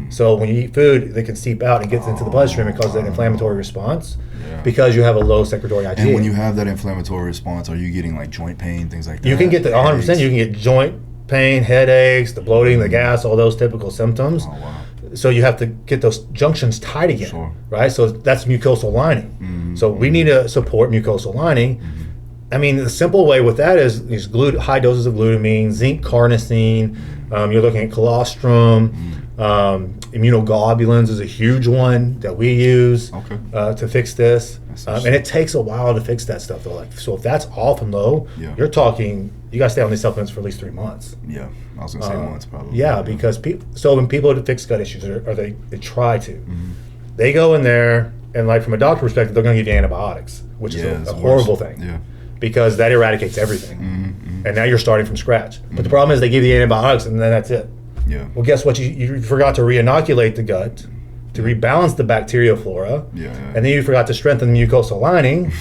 So when you eat food, they can seep out and get into the bloodstream and cause that inflammatory response because you have a low secretory IgA. And when you have that inflammatory response, are you getting like joint pain, things like that? You can get 100%. You can get joint pain, headaches, the bloating, the gas, all those typical symptoms. So you have to get those junctions tight again, right? So that's mucosal lining. So we need to support mucosal lining. I mean, the simple way with that is high doses of glutamine, zinc carnosine. You're looking at colostrum. Immunoglobulins is a huge one that we use to fix this. And it takes a while to fix that stuff, though. So if that's off and low, you're talking, you got to stay on these supplements for at least 3 months. Yeah, I was going to say months probably. Yeah, because when people fix gut issues, or they try to, they go in there, and like from a doctor perspective, they're going to give you antibiotics, which is a horrible thing. Because that eradicates everything. And now you're starting from scratch. But the problem is they give you antibiotics and then that's it. Well, guess what? You forgot to re-inoculate the gut, to rebalance the bacterial flora, and then you forgot to strengthen the mucosal lining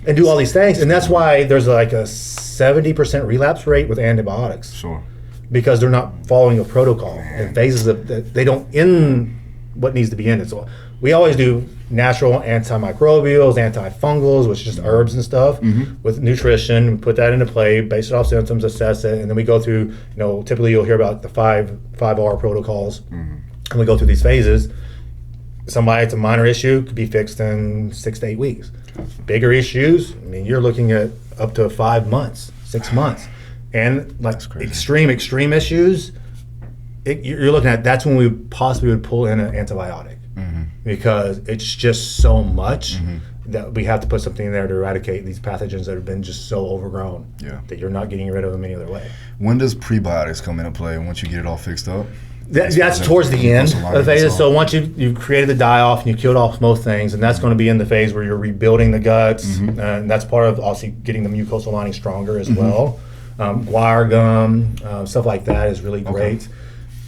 and do all these things. And that's why there's like a 70% relapse rate with antibiotics. Because they're not following a protocol and phases they don't end what needs to be ended. So we always do natural antimicrobials, antifungals, which is just herbs and stuff, with nutrition. We put that into play, base it off symptoms, assess it, and then we go through, typically you'll hear about the 5R protocols, and we go through these phases. somebody, it's a minor issue, could be fixed in 6 to 8 weeks. Bigger issues, I mean, you're looking at up to 5 months, 6 months. And like extreme issues, you're looking at, that's when we possibly would pull in an antibiotic because it's just so much that we have to put something in there to eradicate these pathogens that have been just so overgrown that you're not getting rid of them any other way. When does prebiotics come into play once you get it all fixed up? That's towards the end of the phase. So once you've created the die-off and you've killed off most things, and that's going to be in the phase where you're rebuilding the guts, and that's part of obviously getting the mucosal lining stronger as well. Guar gum, stuff like that is really great.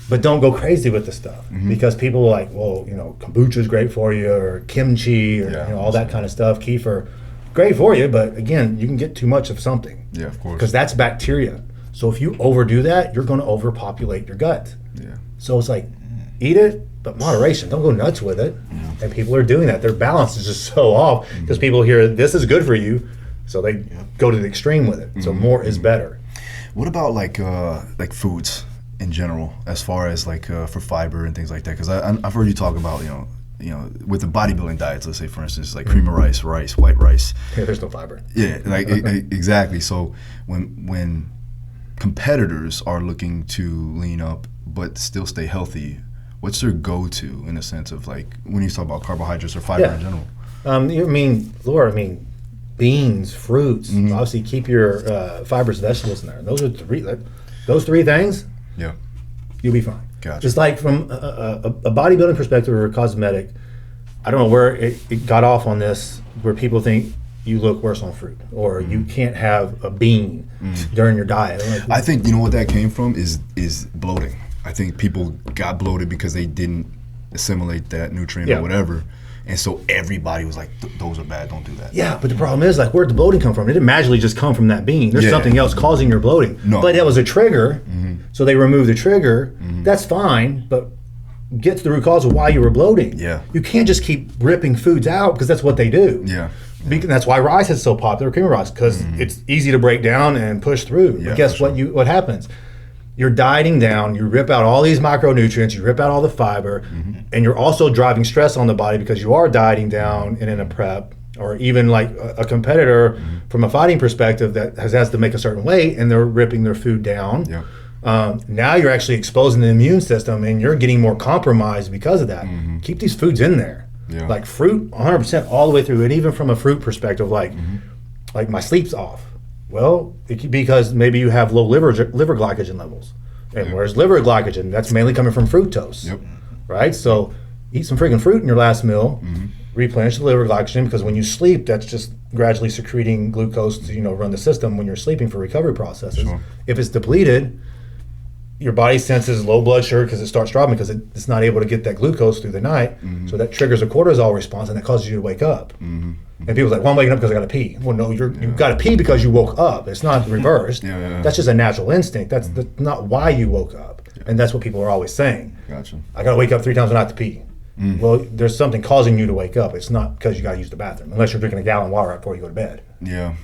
But don't go crazy with the stuff because people are like, well, kombucha is great for you, or kimchi, or all that kind of stuff. Kefir, great for you, but again, you can get too much of something. Yeah, of course. Because that's bacteria. So if you overdo that, you're going to overpopulate your gut. Yeah. So it's like, eat it, but moderation. Don't go nuts with it. And people are doing that. Their balance is just so off because people hear this is good for you, so they go to the extreme with it. So more is better. What about like foods in general, as far as like for fiber and things like that? Because I've heard you talk about with the bodybuilding diets, let's say for instance, like cream of rice, white rice. Yeah, there's no fiber. Yeah, like exactly. So when competitors are looking to lean up but still stay healthy, what's their go-to in a sense of like when you talk about carbohydrates or fiber in general? Laura, beans, fruits. Obviously, keep your fibrous vegetables in there. Those are those three things. Yeah, you'll be fine. Gotcha. Just like from a bodybuilding perspective or a cosmetic, I don't know where it got off on this, where people think you look worse on fruit or you can't have a bean during your diet. I think what that came from is bloating. I think people got bloated because they didn't assimilate that nutrient or whatever. And so everybody was like, those are bad, don't do that. Yeah, but the problem is, like, where'd the bloating come from? It didn't magically just come from that bean. There's something else causing your bloating. No. But it was a trigger, so they removed the trigger. That's fine, but get to the root cause of why you were bloating. Yeah. You can't just keep ripping foods out because that's what they do. Yeah. That's why rice is so popular, cream of rice, because it's easy to break down and push through. Yeah, but guess what? What happens? You're dieting down, you rip out all these micronutrients, you rip out all the fiber, and you're also driving stress on the body because you are dieting down and in a prep, or even like a competitor from a fighting perspective that has to make a certain weight and they're ripping their food down. Yeah. Now you're actually exposing the immune system and you're getting more compromised because of that. Keep these foods in there. Yeah. Like fruit, 100% all the way through, and even from a fruit perspective, like my sleep's off. Well, because maybe you have low liver glycogen levels. And where's liver glycogen? That's mainly coming from fructose. Yep. Right? So eat some freaking fruit in your last meal, replenish the liver glycogen, because when you sleep, that's just gradually secreting glucose to run the system when you're sleeping for recovery processes. Sure. If it's depleted, your body senses low blood sugar because it starts dropping because it's not able to get that glucose through the night. So that triggers a cortisol response and that causes you to wake up. And people's like, well, I'm waking up because I got to pee. Well, no, you've got to pee because you woke up. It's not reversed. That's just a natural instinct. That's not why you woke up. And that's what people are always saying. Gotcha. I got to wake up 3 times a night to pee. Well, there's something causing you to wake up. It's not because you got to use the bathroom, unless you're drinking a gallon of water right before you go to bed. Yeah.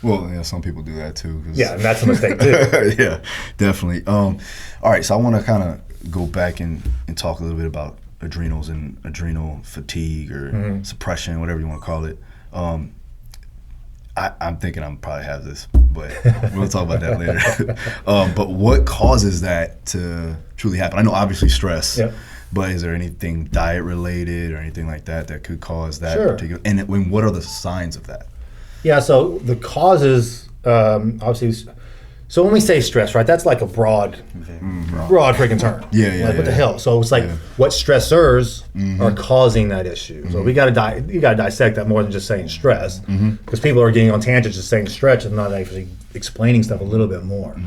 Well, some people do that too. Yeah, and that's a mistake too. Yeah, definitely. All right, so I want to kind of go back and talk a little bit about adrenals and adrenal fatigue or suppression, whatever you want to call it. I'm thinking I'm probably have this, but we'll talk about that later. But what causes that to truly happen? I know obviously stress, but is there anything diet related or anything like that that could cause that particular? And what are the signs of that? Yeah, so the causes, obviously, so when we say stress, right, that's like a broad freaking term. What the hell? So it's like what stressors are causing that issue. So you got to dissect that more than just saying stress, because people are getting on tangents just saying stretch and not actually explaining stuff a little bit more.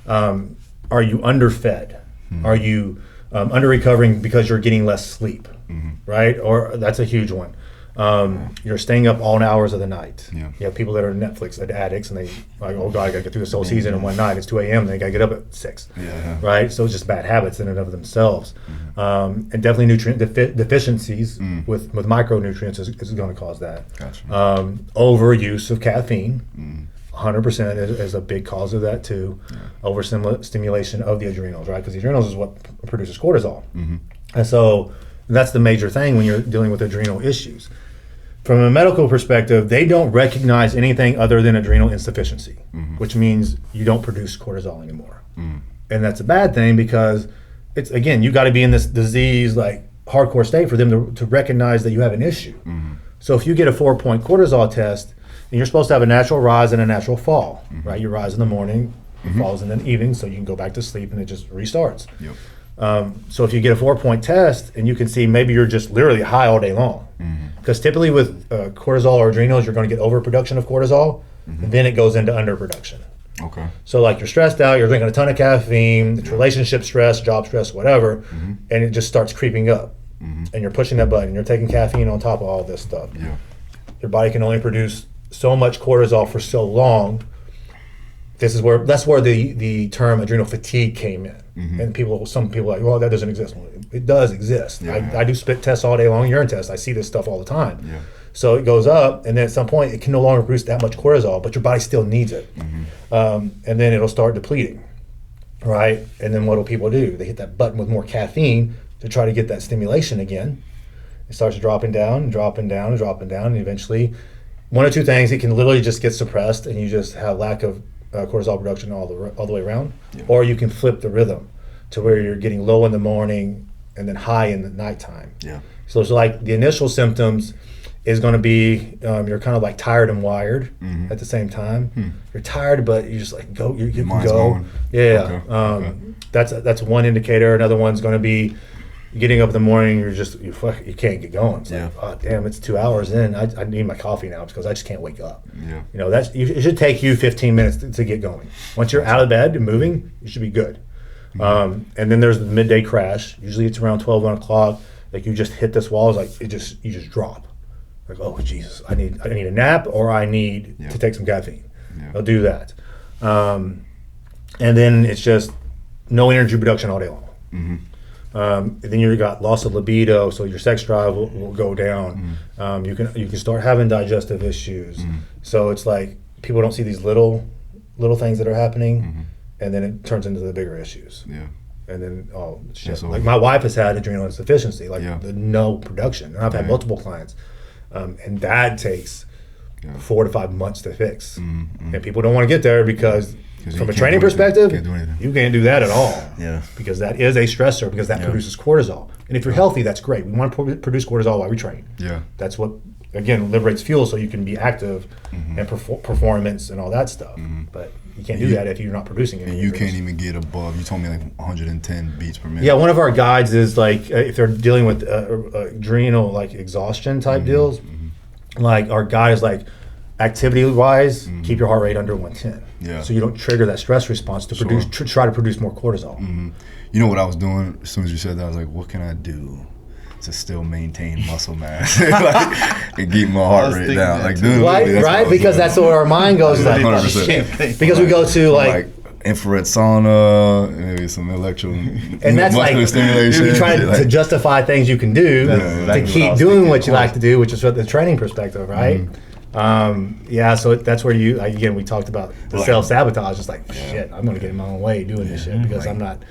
Are you underfed? Are you under recovering because you're getting less sleep, right? Or that's a huge one. You're staying up all hours of the night. You have people that are Netflix addicts and they like, oh God, I gotta get through this whole season in one night. It's 2 a.m. and they gotta get up at 6. Right? So it's just bad habits in and of themselves. And definitely nutrient deficiencies with micronutrients is going to cause that. Gotcha. Overuse of caffeine, 100% is a big cause of that too. Overstimulation of the adrenals, right? Because the adrenals is what produces cortisol. And so That's the major thing when you're dealing with adrenal issues. From a medical perspective, they don't recognize anything other than adrenal insufficiency, which means you don't produce cortisol anymore. And that's a bad thing because it's, again, you got to be in this disease like hardcore state for them to recognize that you have an issue. So if you get a 4-point cortisol test, and you're supposed to have a natural rise and a natural fall, right? You rise in the morning, it falls in the evening, so you can go back to sleep and it just restarts. So if you get a 4-point test and you can see maybe you're just literally high all day long, because typically with cortisol or adrenals, you're going to get overproduction of cortisol, and then it goes into underproduction. Okay. So like you're stressed out, you're drinking a ton of caffeine, it's relationship stress, job stress, whatever, and it just starts creeping up. And you're pushing that button, you're taking caffeine on top of all this stuff. Your body can only produce so much cortisol for so long. That's where the term adrenal fatigue came in. And some people are like, well, that doesn't exist. Well, it does exist. I do spit tests all day long, urine tests. I see this stuff all the time. So it goes up, and then at some point it can no longer produce that much cortisol, but your body still needs it. And then it'll start depleting, right? And then what do people do? They hit that button with more caffeine to try to get that stimulation again. It starts dropping down, dropping down, and dropping down, and eventually one or two things, it can literally just get suppressed and you just have lack of cortisol production all the way around. Or you can flip the rhythm to where you're getting low in the morning and then high in the nighttime. So it's like the initial symptoms is going to be you're kind of like tired and wired at the same time. You're tired, but you just like go. You can go. Okay. That's one indicator. Another one's going to be getting up in the morning. You can't get going. It's like, oh damn, it's 2 hours in. I need my coffee now because I just can't wake up. You know, it should take you 15 minutes to get going. Once you're out of bed and moving, you should be good. And then there's the midday crash. Usually it's around 12, 1 o'clock. Like you just hit this wall. It's like you just drop. Like, oh Jesus, I need a nap or I need to take some caffeine. I'll do that. And then it's just no energy production all day long. And then you got loss of libido, so your sex drive will go down. You can start having digestive issues. So it's like people don't see these little things that are happening, and then it turns into the bigger issues. And then shit. Like my wife has had adrenal insufficiency, like the no production, and I've had multiple clients. And that takes 4 to 5 months to fix. And people don't want to get there because from a training perspective, you can't do that at all. Because that is a stressor because that produces cortisol. And if you're healthy, that's great. We want to produce cortisol while we train. That's what, again, liberates fuel so you can be active and performance and all that stuff. But you can't do that if you're not producing it. And you can't even get above, you told me like 110 beats per minute. Yeah, one of our guides is like, if they're dealing with adrenal like exhaustion type deals, like our guide is like, activity-wise, keep your heart rate under 110. So you don't trigger that stress response to produce, try to produce more cortisol. You know what I was doing as soon as you said that? I was like, what can I do to still maintain muscle mass and keep my heart rate down? Like, dude, right? Because that's where our mind goes. Like, 100%. Because we go to like infrared sauna, maybe some and that's like stimulation. You're trying to justify things you can do to keep doing what you like to do, which is what the training perspective, right? So that's where again, we talked about the self-sabotage. It's like, shit, I'm going to get in my own way doing this shit because I'm not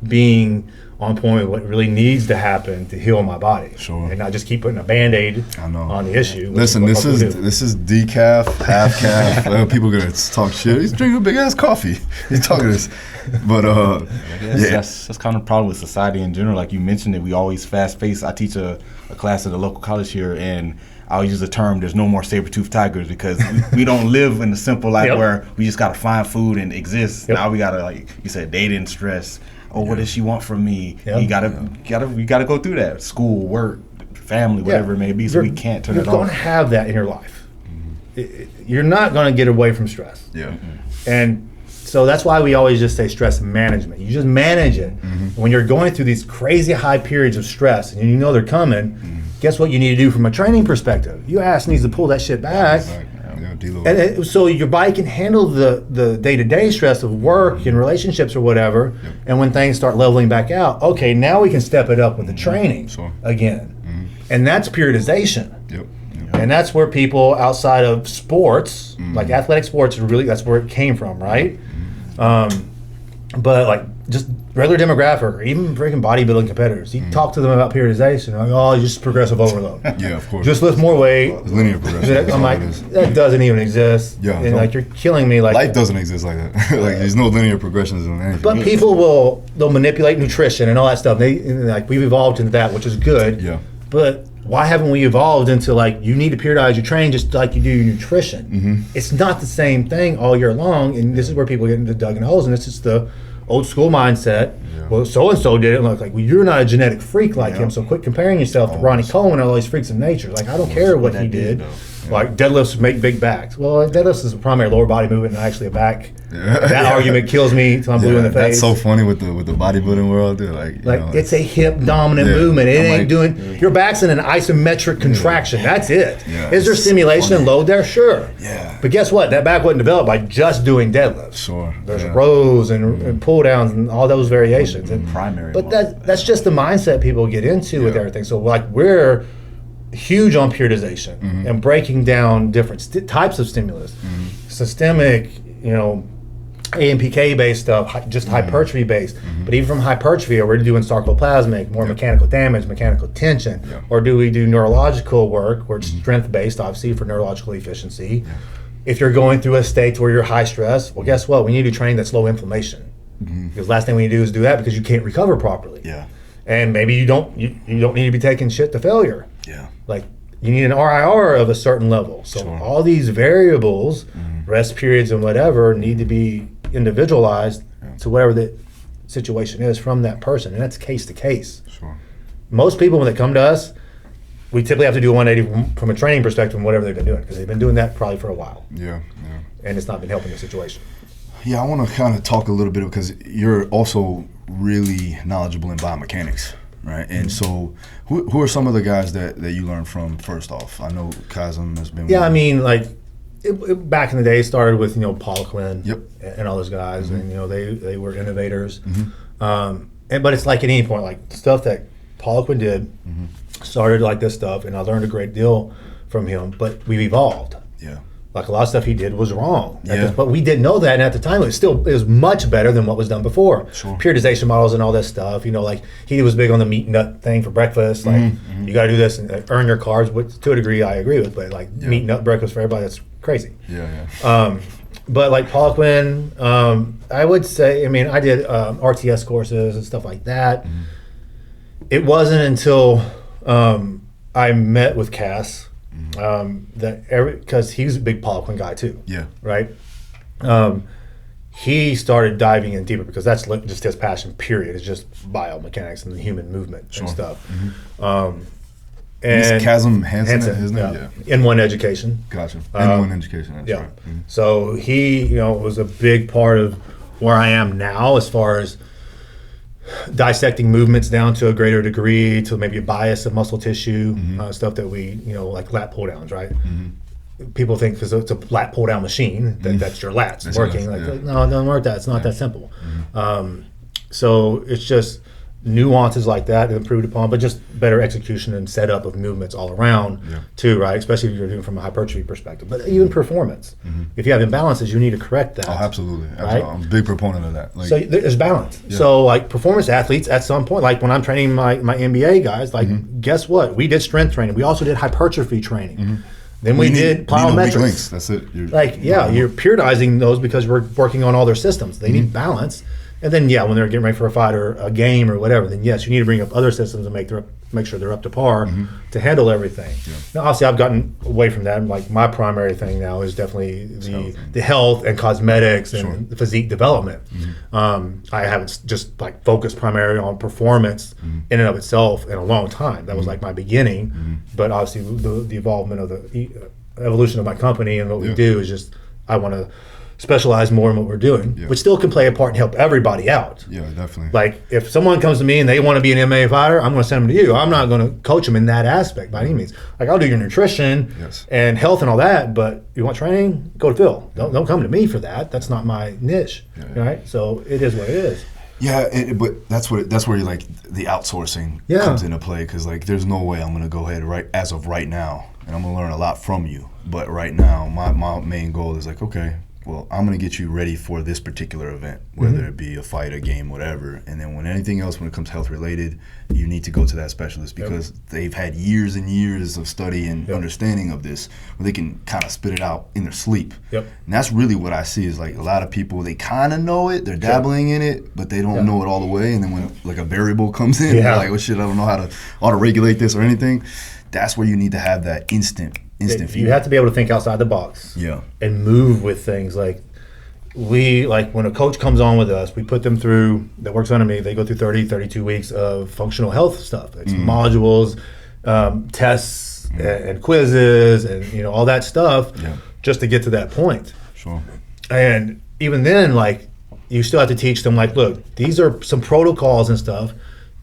being on point with what really needs to happen to heal my body. And not just keep putting a Band-Aid on the issue. Listen, this is decaf, half calf. People gonna talk shit. He's drinking a big ass coffee. He's talking this. But that's kind of the problem with society in general. Like you mentioned it, we always fast paced. I teach a class at a local college here, and I'll use the term, there's no more saber-toothed tigers because we don't live in the simple life where we just got to find food and exist. Now we got to, like you said, dating, stress. Oh, what does she want from me? You gotta go through that. School, work, family, whatever it may be, so we can't turn it off. You're going to have that in your life. You're not going to get away from stress. And so that's why we always just say stress management. You just manage it. When you're going through these crazy high periods of stress and you know they're coming, guess what you need to do from a training perspective? Your ass needs to pull that shit back. And so your body can handle the day-to-day stress of work and relationships or whatever. And when things start leveling back out, okay, now we can step it up with the training again. And that's periodization. And that's where people outside of sports, like athletic sports, really, that's where it came from, right? But like just regular demographic, or even freaking bodybuilding competitors, you talk to them about periodization, like, oh, just progressive overload. Yeah, of course. Just lift more weight. It's linear progression. I'm like, that doesn't even exist. Yeah. And like, you're killing me. Like, life doesn't exist like that. Like, there's no linear progressions in anything. But people they'll manipulate nutrition and all that stuff. Like, we've evolved into that, which is good. Yeah. But why haven't we evolved into, like, you need to periodize your training just like you do your nutrition? Mm-hmm. It's not the same thing all year long, and this is where people get into dug in holes, and this is the old school mindset. Yeah. Well, so-and-so did it, and like, well, you're not a genetic freak like him, so quit comparing yourself to Ronnie Coleman and all these freaks of nature. Like, I don't care what he did. Like, deadlifts make big backs. Well, deadlifts is a primary lower body movement and actually a back. That argument kills me till I'm blue in the face. That's so funny with the bodybuilding world, dude. Like it's a hip dominant movement. It ain't doing your back's in an isometric contraction. That's it. Yeah, is there stimulation and load there? Sure. Yeah. But guess what? That back wasn't developed by just doing deadlifts. Sure. There's rows and pull downs and all those variations. And primary. But that's just the mindset people get into with everything. So like, we're huge on periodization and breaking down different types of stimulus, systemic, AMPK based stuff, just hypertrophy based. But even from hypertrophy, are we doing sarcoplasmic, more mechanical damage, mechanical tension, or do we do neurological work, where it's strength based, obviously for neurological efficiency? If you're going through a state where you're high stress, well, guess what? We need to train that's low inflammation, because last thing we need to do is do that because you can't recover properly. Yeah. And maybe you don't need to be taking shit to failure. Yeah. Like, you need an RIR of a certain level. So all these variables, rest periods and whatever, need to be individualized to whatever the situation is from that person. And that's case to case. Sure. Most people, when they come to us, we typically have to do a 180 from a training perspective and whatever they've been doing, because they've been doing that probably for a while. Yeah. And it's not been helping the situation. Yeah, I want to kind of talk a little bit, because you're also really knowledgeable in biomechanics, right? And so who are some of the guys that you learned from first off? I know Chasm has been... Yeah, I mean, like, back in the day, it started with, Paul Quinn and all those guys, and, they were innovators. But it's like at any point, like, stuff that Paul Quinn did started like this stuff, and I learned a great deal from him, but we've evolved. Yeah. Like, a lot of stuff he did was wrong. Yeah. But we didn't know that, and at the time it was much better than what was done before. Sure. Periodization models and all this stuff. Like, he was big on the meat nut thing for breakfast. Like, you got to do this and earn your carbs, which to a degree I agree with. But like, meat nut breakfast for everybody, that's crazy. Yeah. But like Paul Quinn, I would say, I did RTS courses and stuff like that. It wasn't until I met with Cass. Because he's a big Paul Quinn guy too. Yeah. Right. He started diving in deeper, because that's just his passion. Period. It's just biomechanics and the human movement and stuff. And Chasm Hansen, his name. Yeah. N1 Education. Gotcha. N1 Education. That's right. So he, was a big part of where I am now, as far as dissecting movements down to a greater degree, to maybe a bias of muscle tissue, stuff that we, like lat pull downs, right? People think because it's a lat pull down machine that's your lats working. No, it doesn't work that. It's not that simple. So it's just nuances like that improved upon, but just better execution and setup of movements all around too, right? Especially if you're doing from a hypertrophy perspective, but even performance. If you have imbalances, you need to correct that. Oh, absolutely. Right? I'm a big proponent of that. So there's balance. So like performance athletes at some point, like when I'm training my NBA guys, like guess what? We did strength training. We also did hypertrophy training. Then we did plyometrics. That's it. You're periodizing those because we're working on all their systems. They need balance. And then, when they're getting ready for a fight or a game or whatever, then yes, you need to bring up other systems and make sure they're up to par to handle everything. Now, obviously, I've gotten away from that. Like, my primary thing now is definitely the health and cosmetics and the physique development. I haven't just like focused primarily on performance in and of itself in a long time. That was like my beginning. But obviously, the involvement of the evolution of my company and what we do is just, I want to specialize more in what we're doing, which still can play a part and help everybody out. Yeah, definitely. Like, if someone comes to me and they want to be an MMA fighter, I'm going to send them to you. I'm not going to coach them in that aspect by any means. Like, I'll do your nutrition and health and all that, but you want training, go to Phil. Don't come to me for that. That's not my niche, right? So it is what it is. Yeah, but that's where you're like the outsourcing comes into play, because like there's no way I'm going to go ahead as of right now, and I'm going to learn a lot from you. But right now, my main goal is like, okay, well, I'm going to get you ready for this particular event, whether it be a fight, a game, whatever. And then when anything else, when it comes health related, you need to go to that specialist because they've had years and years of study and understanding of this, where they can kind of spit it out in their sleep. And that's really what I see is like a lot of people, they kind of know it, they're dabbling in it, but they don't know it all the way. And then when like a variable comes in, they're like, oh shit, I don't know how to regulate this or anything. That's where you need to have that instant feedback. You have to be able to think outside the box and move with things. Like when a coach comes on with us, we put them through, that works under me, they go through 32 weeks of functional health stuff. It's modules, tests and quizzes and all that stuff just to get to that point. And even then, like, you still have to teach them, like, look, these are some protocols and stuff.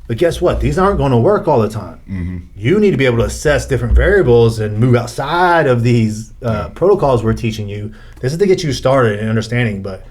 But guess what? These aren't going to work all the time. You need to be able to assess different variables and move outside of these protocols we're teaching you. This is to get you started in understanding, but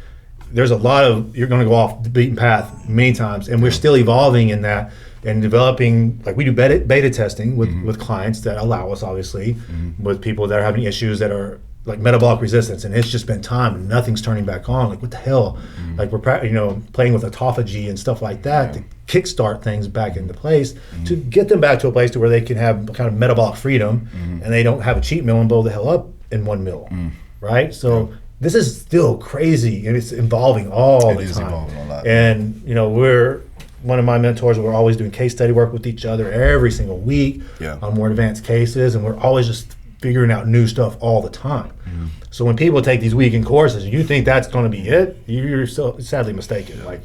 there's a lot of, you're going to go off the beaten path many times, and we're still evolving in that and developing, like we do beta testing with clients that allow us, obviously, with people that are having issues that are like metabolic resistance, and it's just been time and nothing's turning back on. Like, what the hell? Like, we're playing with autophagy and stuff like that to kickstart things back into place, to get them back to a place to where they can have kind of metabolic freedom and they don't have a cheat meal and blow the hell up in one meal, right? So this is still crazy, and it's evolving all the time. It is evolving a lot. And we're one of my mentors. We're always doing case study work with each other every single week on more advanced cases, and we're always just figuring out new stuff all the time. So when people take these weekend courses and you think that's going to be it, you're so sadly mistaken. Like,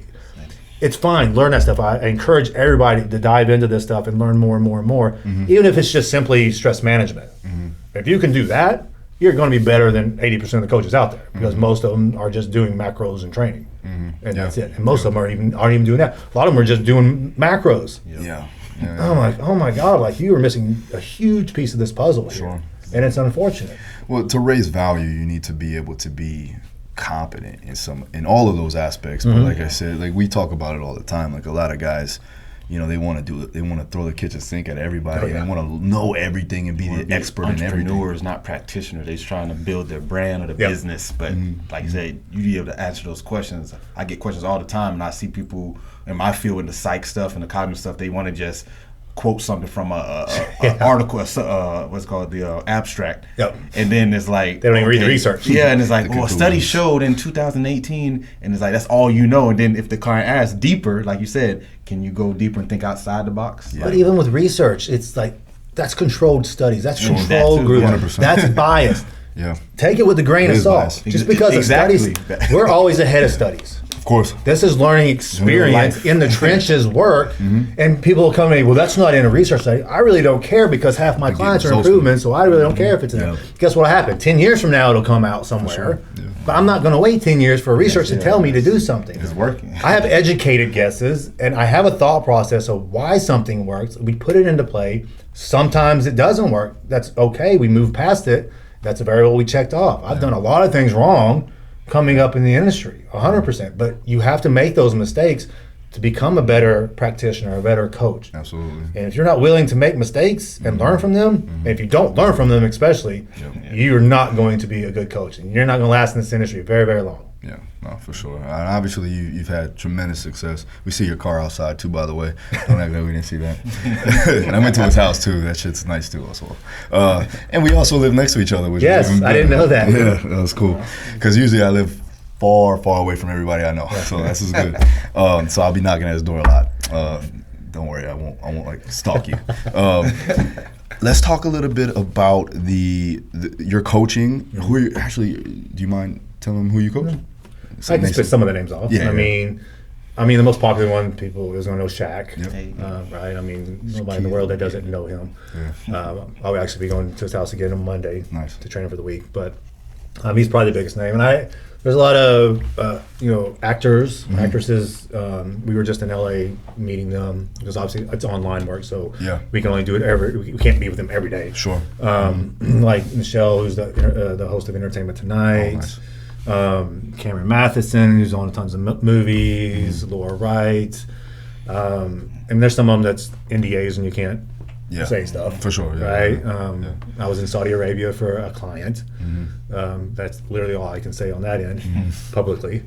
it's fine, learn that stuff. I encourage everybody to dive into this stuff and learn more and more and more, even if it's just simply stress management. If you can do that, you're going to be better than 80% of the coaches out there, because most of them are just doing macros and training, and that's it. And most of them aren't even doing that. A lot of them are just doing macros. I'm like, oh my God, like, you are missing a huge piece of this puzzle here. And it's unfortunate. Well, to raise value, you need to be able to be competent in all of those aspects. But like I said, like, we talk about it all the time. Like, a lot of guys, they want to do it. They want to throw the kitchen sink at everybody. They want to know everything and be the expert in everything. Entrepreneurs, not practitioners. They're trying to build their brand or their business. But like you said, you be able to answer those questions. I get questions all the time, and I see people in my field in the psych stuff and the cognitive stuff, they want to just quote something from an article, what's called the abstract, and then it's like they don't even read the research. And it's like, a study showed in 2018, and it's like, that's all you know. And then if the client asks deeper, like you said, can you go deeper and think outside the box? But even with research, it's like, that's controlled studies, that's control groups, that's biased. Take it with a grain of salt. Biased. Just because of studies, we're always ahead of studies. Of course. This is learning experience in the trenches work, and people will come to me, well, that's not in a research study. I really don't care, because half my clients are improvement, so I really don't care if it's in there. Guess what'll happen? 10 years from now, it'll come out somewhere. But I'm not going to wait 10 years for research to tell me to do something. It's working. I have educated guesses, and I have a thought process of why something works. We put it into play. Sometimes it doesn't work. That's okay. We move past it. That's a variable we checked off. I've done a lot of things wrong coming up in the industry, 100%. But you have to make those mistakes to become a better practitioner, a better coach. Absolutely. And if you're not willing to make mistakes and learn from them, and if you don't learn from them especially, you're not going to be a good coach. And you're not going to last in this industry very, very long. Yeah, no, for sure. And obviously, you've had tremendous success. We see your car outside, too, by the way. Don't act like we didn't see that. And I went to his house, too. That shit's nice, too, as well. And we also live next to each other. Which yes, I didn't know that. Yeah, that was cool. Because usually I live far, far away from everybody I know. So this is good. So I'll be knocking at his door a lot. Don't worry, I won't like stalk you. Let's talk a little bit about your coaching. Who are you, actually, do you mind telling them who you coach? I can spit some of the names off. I mean, the most popular one, people is going to know Shaq, right? I mean, nobody in the world that doesn't know him. I'll actually be going to his house again on Monday to train for the week. But he's probably the biggest name. And there's a lot of actors, actresses. We were just in LA meeting them, because obviously it's online work, so we can only do it we can't be with them every day. Sure. Like Michelle, who's the host of Entertainment Tonight. Oh, nice. Cameron Matheson, who's on tons of movies. Laura Wright. And there's some of them that's NDAs and you can't say stuff. For sure, right? I was in Saudi Arabia for a client. That's literally all I can say on that end publicly.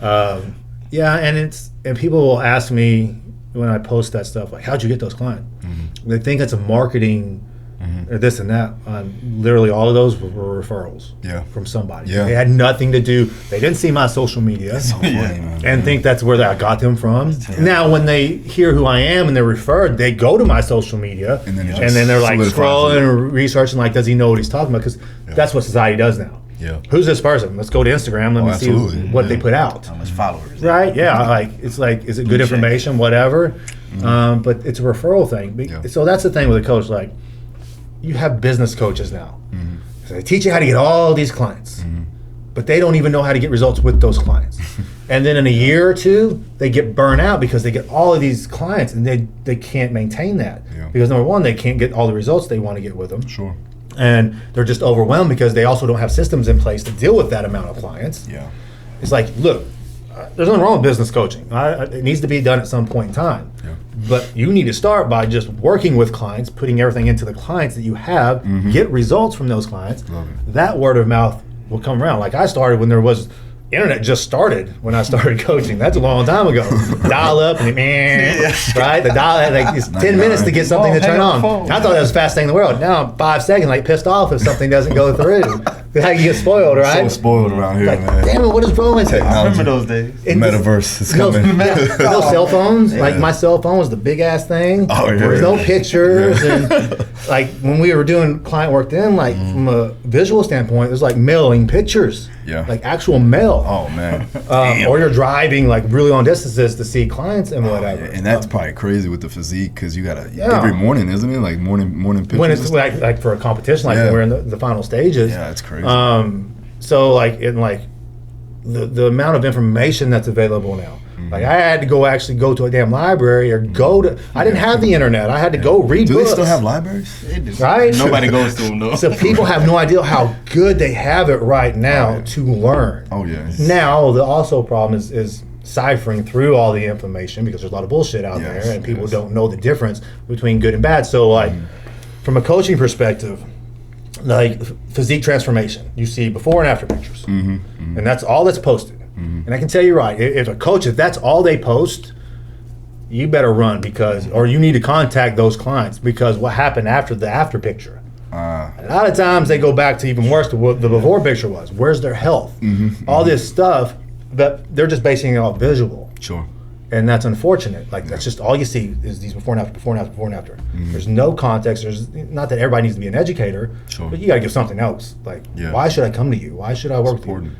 And people will ask me when I post that stuff, like, how'd you get those clients? They think it's a marketing or this and that. Literally all of those were referrals from somebody. They had nothing to do. They didn't see my social media and think that's where I got them from. Now, when they hear who I am and they're referred, they go to my social media and then they're like scrolling and researching, like, does he know what he's talking about? Because that's what society does now. Who's this person? Let's go to Instagram. Let me see what they put out. How much followers? Right? It's like, is it good information? Whatever. But it's a referral thing. So that's the thing with a coach. Like, you have business coaches now. So they teach you how to get all these clients, but they don't even know how to get results with those clients. And then in a year or two, they get burnt out because they get all of these clients and they can't maintain that. Because number one, they can't get all the results they want to get with them. Sure. And they're just overwhelmed because they also don't have systems in place to deal with that amount of clients. It's like, look, there's nothing wrong with business coaching. It needs to be done at some point in time. But you need to start by just working with clients, putting everything into the clients that you have, get results from those clients. That word of mouth will come around. Like I started when there was internet just started when I started coaching. That's a long time ago. Dial up and right? The dial like it's 10 minutes to get something to turn on. I thought that was the fastest thing in the world. Now I'm 5 seconds, like pissed off if something doesn't go through. How you get spoiled, right? So spoiled around here, like, man. Damn it, what is wrong with it? I remember those days. Metaverse is coming. No cell phones. Like my cell phone was the big ass thing. There was no pictures, and like when we were doing client work then, like from a visual standpoint, it was like mailing pictures. Like actual mail. Oh man. Or you're driving like really long distances to see clients and whatever. And that's probably crazy with the physique because you gotta every morning, isn't it? Like morning pictures. When it's like for a competition, like when we're in the final stages. Yeah, it's crazy. So like in like the amount of information that's available now. Like I had to actually go to a damn library or I didn't have the internet. I had to go read books. Do they still have libraries? Right? Nobody goes to them though. So people have no idea how good they have it right now to learn. Now the also problem is ciphering through all the information because there's a lot of bullshit out there and people don't know the difference between good and bad. So like from a coaching perspective, like physique transformation, you see before and after pictures, and that's all that's posted. And I can tell you right, if a coach, if that's all they post, you better run or you need to contact those clients because what happened after the after picture. A lot of times they go back to even worse to what the before picture was. Where's their health? All this stuff, but they're just basing it off visual. Sure. And that's unfortunate. Like that's just all you see is these before and after, before and after, before and after. There's no context. There's not that everybody needs to be an educator, but you got to give something else. Like, why should I come to you? Why should I work with you?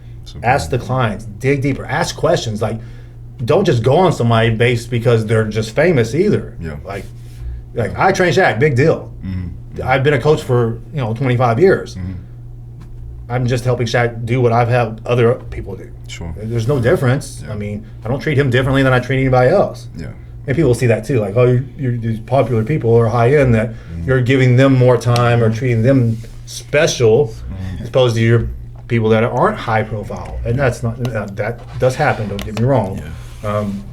Ask the clients, dig deeper, ask questions. Like, don't just go on somebody based because they're just famous either. Like I train Shaq, big deal. I've been a coach for 25 years. I'm just helping Shaq do what I've helped other people do. Sure. There's no difference. I mean, I don't treat him differently than I treat anybody else. And people see that too. Like, you're these popular people or high end that you're giving them more time or treating them special as opposed to your people that aren't high profile. And that's not, that does happen, don't get me wrong.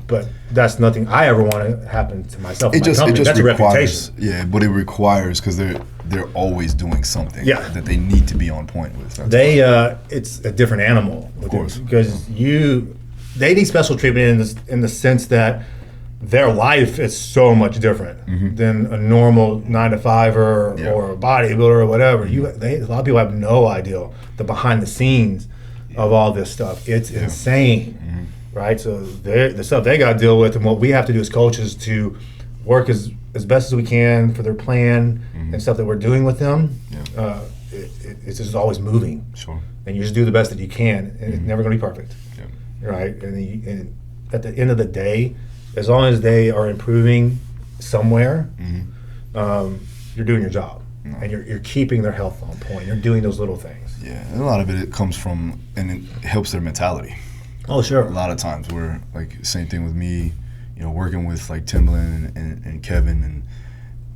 But that's nothing I ever want to happen to myself. It just that's requires, but it requires because they're always doing something that they need to be on point with. It's a different animal, of course, because they need special treatment in the sense that their life is so much different than a normal 9-to-5er or a bodybuilder or whatever. A lot of people have no idea the behind the scenes of all this stuff. It's insane. Right, so the stuff they got to deal with, and what we have to do as coaches to work as best as we can for their plan and stuff that we're doing with them. It's just always moving. Sure. And you just do the best that you can, and it's never going to be perfect. Right, and at the end of the day, as long as they are improving somewhere, you're doing your job, and you're keeping their health on point. You're doing those little things. And a lot of it comes from, and it helps their mentality. Oh, sure. A lot of times we're like, same thing with me, working with like Timbaland and Kevin, and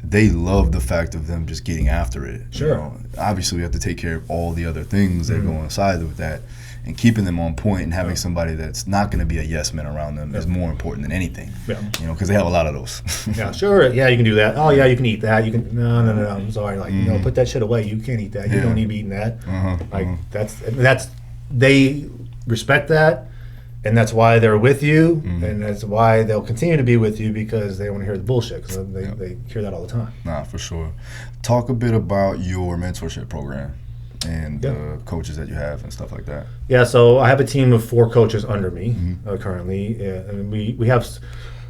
they love the fact of them just getting after it. Sure. Obviously we have to take care of all the other things that go on aside with that. and keeping them on point and having somebody that's not going to be a yes man around them is more important than anything. Yeah. You know, because they have a lot of those. Yeah, sure. Yeah, you can do that. Oh, yeah, you can eat that. You can. No. I'm sorry. Like, no, put that shit away. You can't eat that. You don't need to be eating that. That's they respect that, and that's why they're with you, and that's why they'll continue to be with you, because they want to hear the bullshit, because they hear that all the time. Nah, for sure. Talk a bit about your mentorship program and the coaches that you have and stuff like that. Yeah, so I have a team of 4 coaches under me currently, and we have.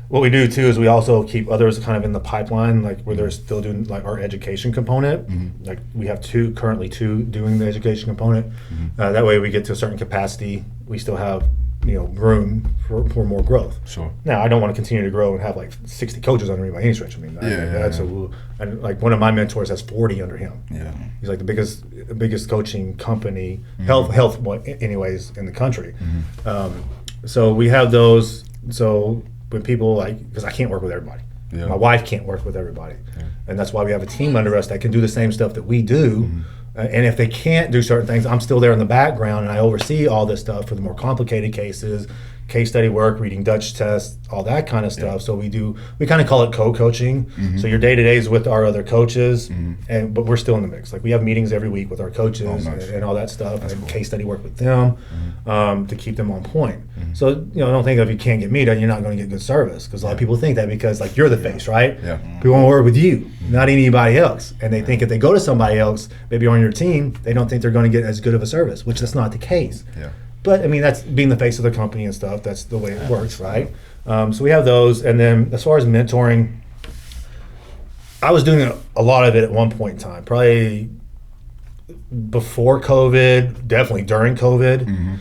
What we do too is we also keep others kind of in the pipeline, like where they're still doing like our education component. Like we have currently two doing the education component. That way we get to a certain capacity, we still have room for more growth. Sure. Now I don't want to continue to grow and have like 60 coaches under me by any stretch. I mean, and like one of my mentors has 40 under him. Yeah. He's like the biggest coaching company, health anyways in the country. So we have those. So when people because I can't work with everybody. Yeah. My wife can't work with everybody. Yeah. And that's why we have a team under us that can do the same stuff that we do. And if they can't do certain things, I'm still there in the background, and I oversee all this stuff for the more complicated cases, case study work, reading Dutch tests, all that kind of stuff. So we kind of call it co-coaching. So your day-to-day is with our other coaches, but we're still in the mix. Like we have meetings every week with our coaches and all that stuff. That's and cool. Case study work with them to keep them on point. So don't think if you can't get me done, you're not going to get good service, because a lot of people think that because like you're the face, right? Yeah. People want to work with you, not anybody else, and they think if they go to somebody else, maybe on your team, they don't think they're going to get as good of a service, which that's not the case. Yeah. But I mean, that's being the face of the company and stuff. That's the way it works, right? So we have those, and then as far as mentoring, I was doing a lot of it at one point in time, probably before COVID, definitely during COVID.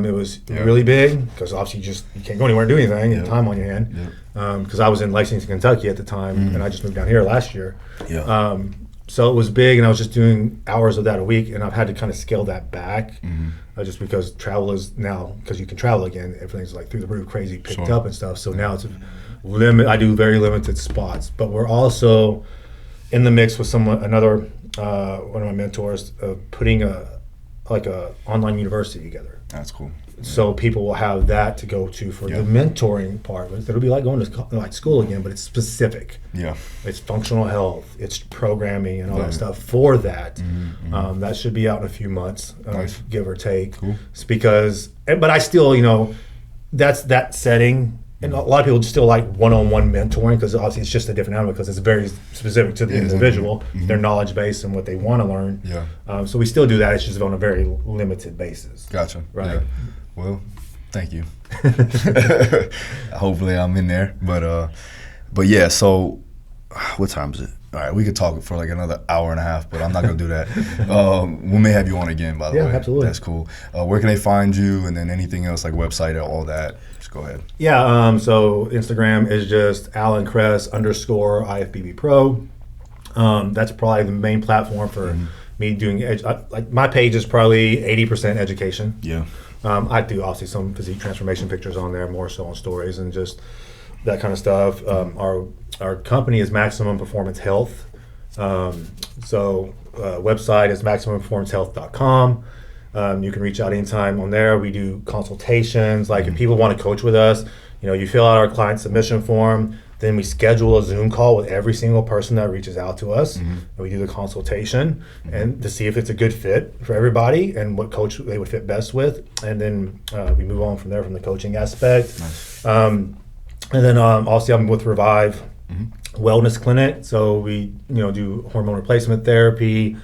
It was really big, because obviously you can't go anywhere and do anything, and time on your hand. Because I was in Lexington, Kentucky at the time, and I just moved down here last year. So it was big, and I was just doing hours of that a week, and I've had to kind of scale that back, just because travel is now, because you can travel again, everything's like through the roof, crazy picked up and stuff. So now it's I do very limited spots, but we're also in the mix with another one of my mentors, putting a online university together. That's cool. So people will have that to go to for the mentoring part. It'll be like going to school again, but it's specific. Yeah. It's functional health, it's programming and all that stuff for that. That should be out in a few months, give or take. Cool. It's because, but I still, that's that setting. And a lot of people still like one-on-one mentoring, because obviously it's just a different animal, because it's very specific to the individual, their knowledge base and what they want to learn. So we still do that. It's just on a very limited basis. Gotcha. Right. Yeah. Well, thank you. Hopefully I'm in there. But yeah, so what time is it? All right, we could talk for like another hour and a half, but I'm not going to do that. We may have you on again, by the way. Yeah, absolutely. That's cool. Where can they find you, and then anything else, like website, all that? Just go ahead. Yeah, so Instagram is just Alan Cress _ IFBB Pro. That's probably the main platform for me doing, like my page is probably 80% education. Yeah. I do obviously some physique transformation pictures on there, more so on stories and just that kind of stuff. Our company is Maximum Performance Health. Website is MaximumPerformanceHealth.com. You can reach out anytime on there. We do consultations. Like if people want to coach with us, you fill out our client submission form. Then we schedule a Zoom call with every single person that reaches out to us, and we do the consultation and to see if it's a good fit for everybody and what coach they would fit best with. And then we move on from there from the coaching aspect. Nice. And then also I'm with Revive Wellness Clinic. So we do hormone replacement therapy,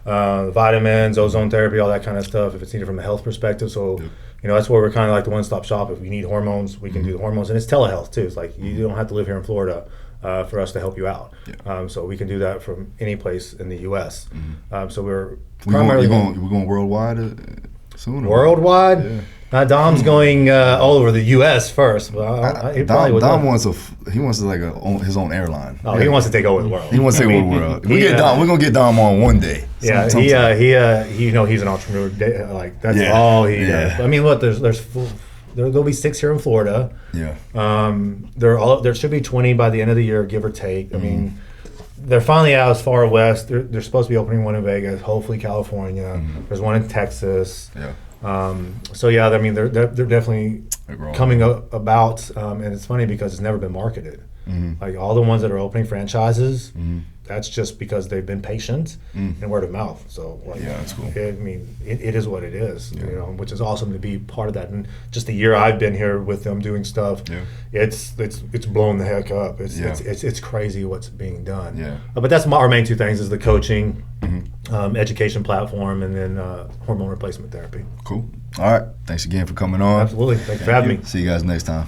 vitamins, ozone therapy, all that kind of stuff if it's needed from a health perspective. So that's where we're kind of like the one-stop shop. If you need hormones, we can do the hormones. And it's telehealth too. It's like you don't have to live here in Florida for us to help you out. So we can do that from any place in the U.S. So we're primarily going worldwide soon? Worldwide? Yeah. Dom's going all over the U.S. first. But Dom wants like his own airline. Oh, he wants to take over the world. He wants to take over the world. We're gonna get Dom on one day. Yeah, he's an entrepreneur. Like that's all he does. I mean, look, there'll be 6 here in Florida. Yeah. There should be 20 by the end of the year, give or take. I mean, they're finally out as far west. They're supposed to be opening one in Vegas, hopefully California. There's one in Texas. Yeah. So yeah, I mean, they're definitely growing. coming about, and it's funny because it's never been marketed. Like all the ones that are opening franchises, that's just because they've been patient and word of mouth. So like, yeah, that's cool. I mean, it is what it is, you know, which is awesome to be part of that. And just the year I've been here with them doing stuff, it's blown the heck up. It's crazy what's being done. Yeah. But that's our main two things: is the coaching, education platform, and then hormone replacement therapy. Cool. All right. Thanks again for coming on. Absolutely. Thanks for having me. See you guys next time.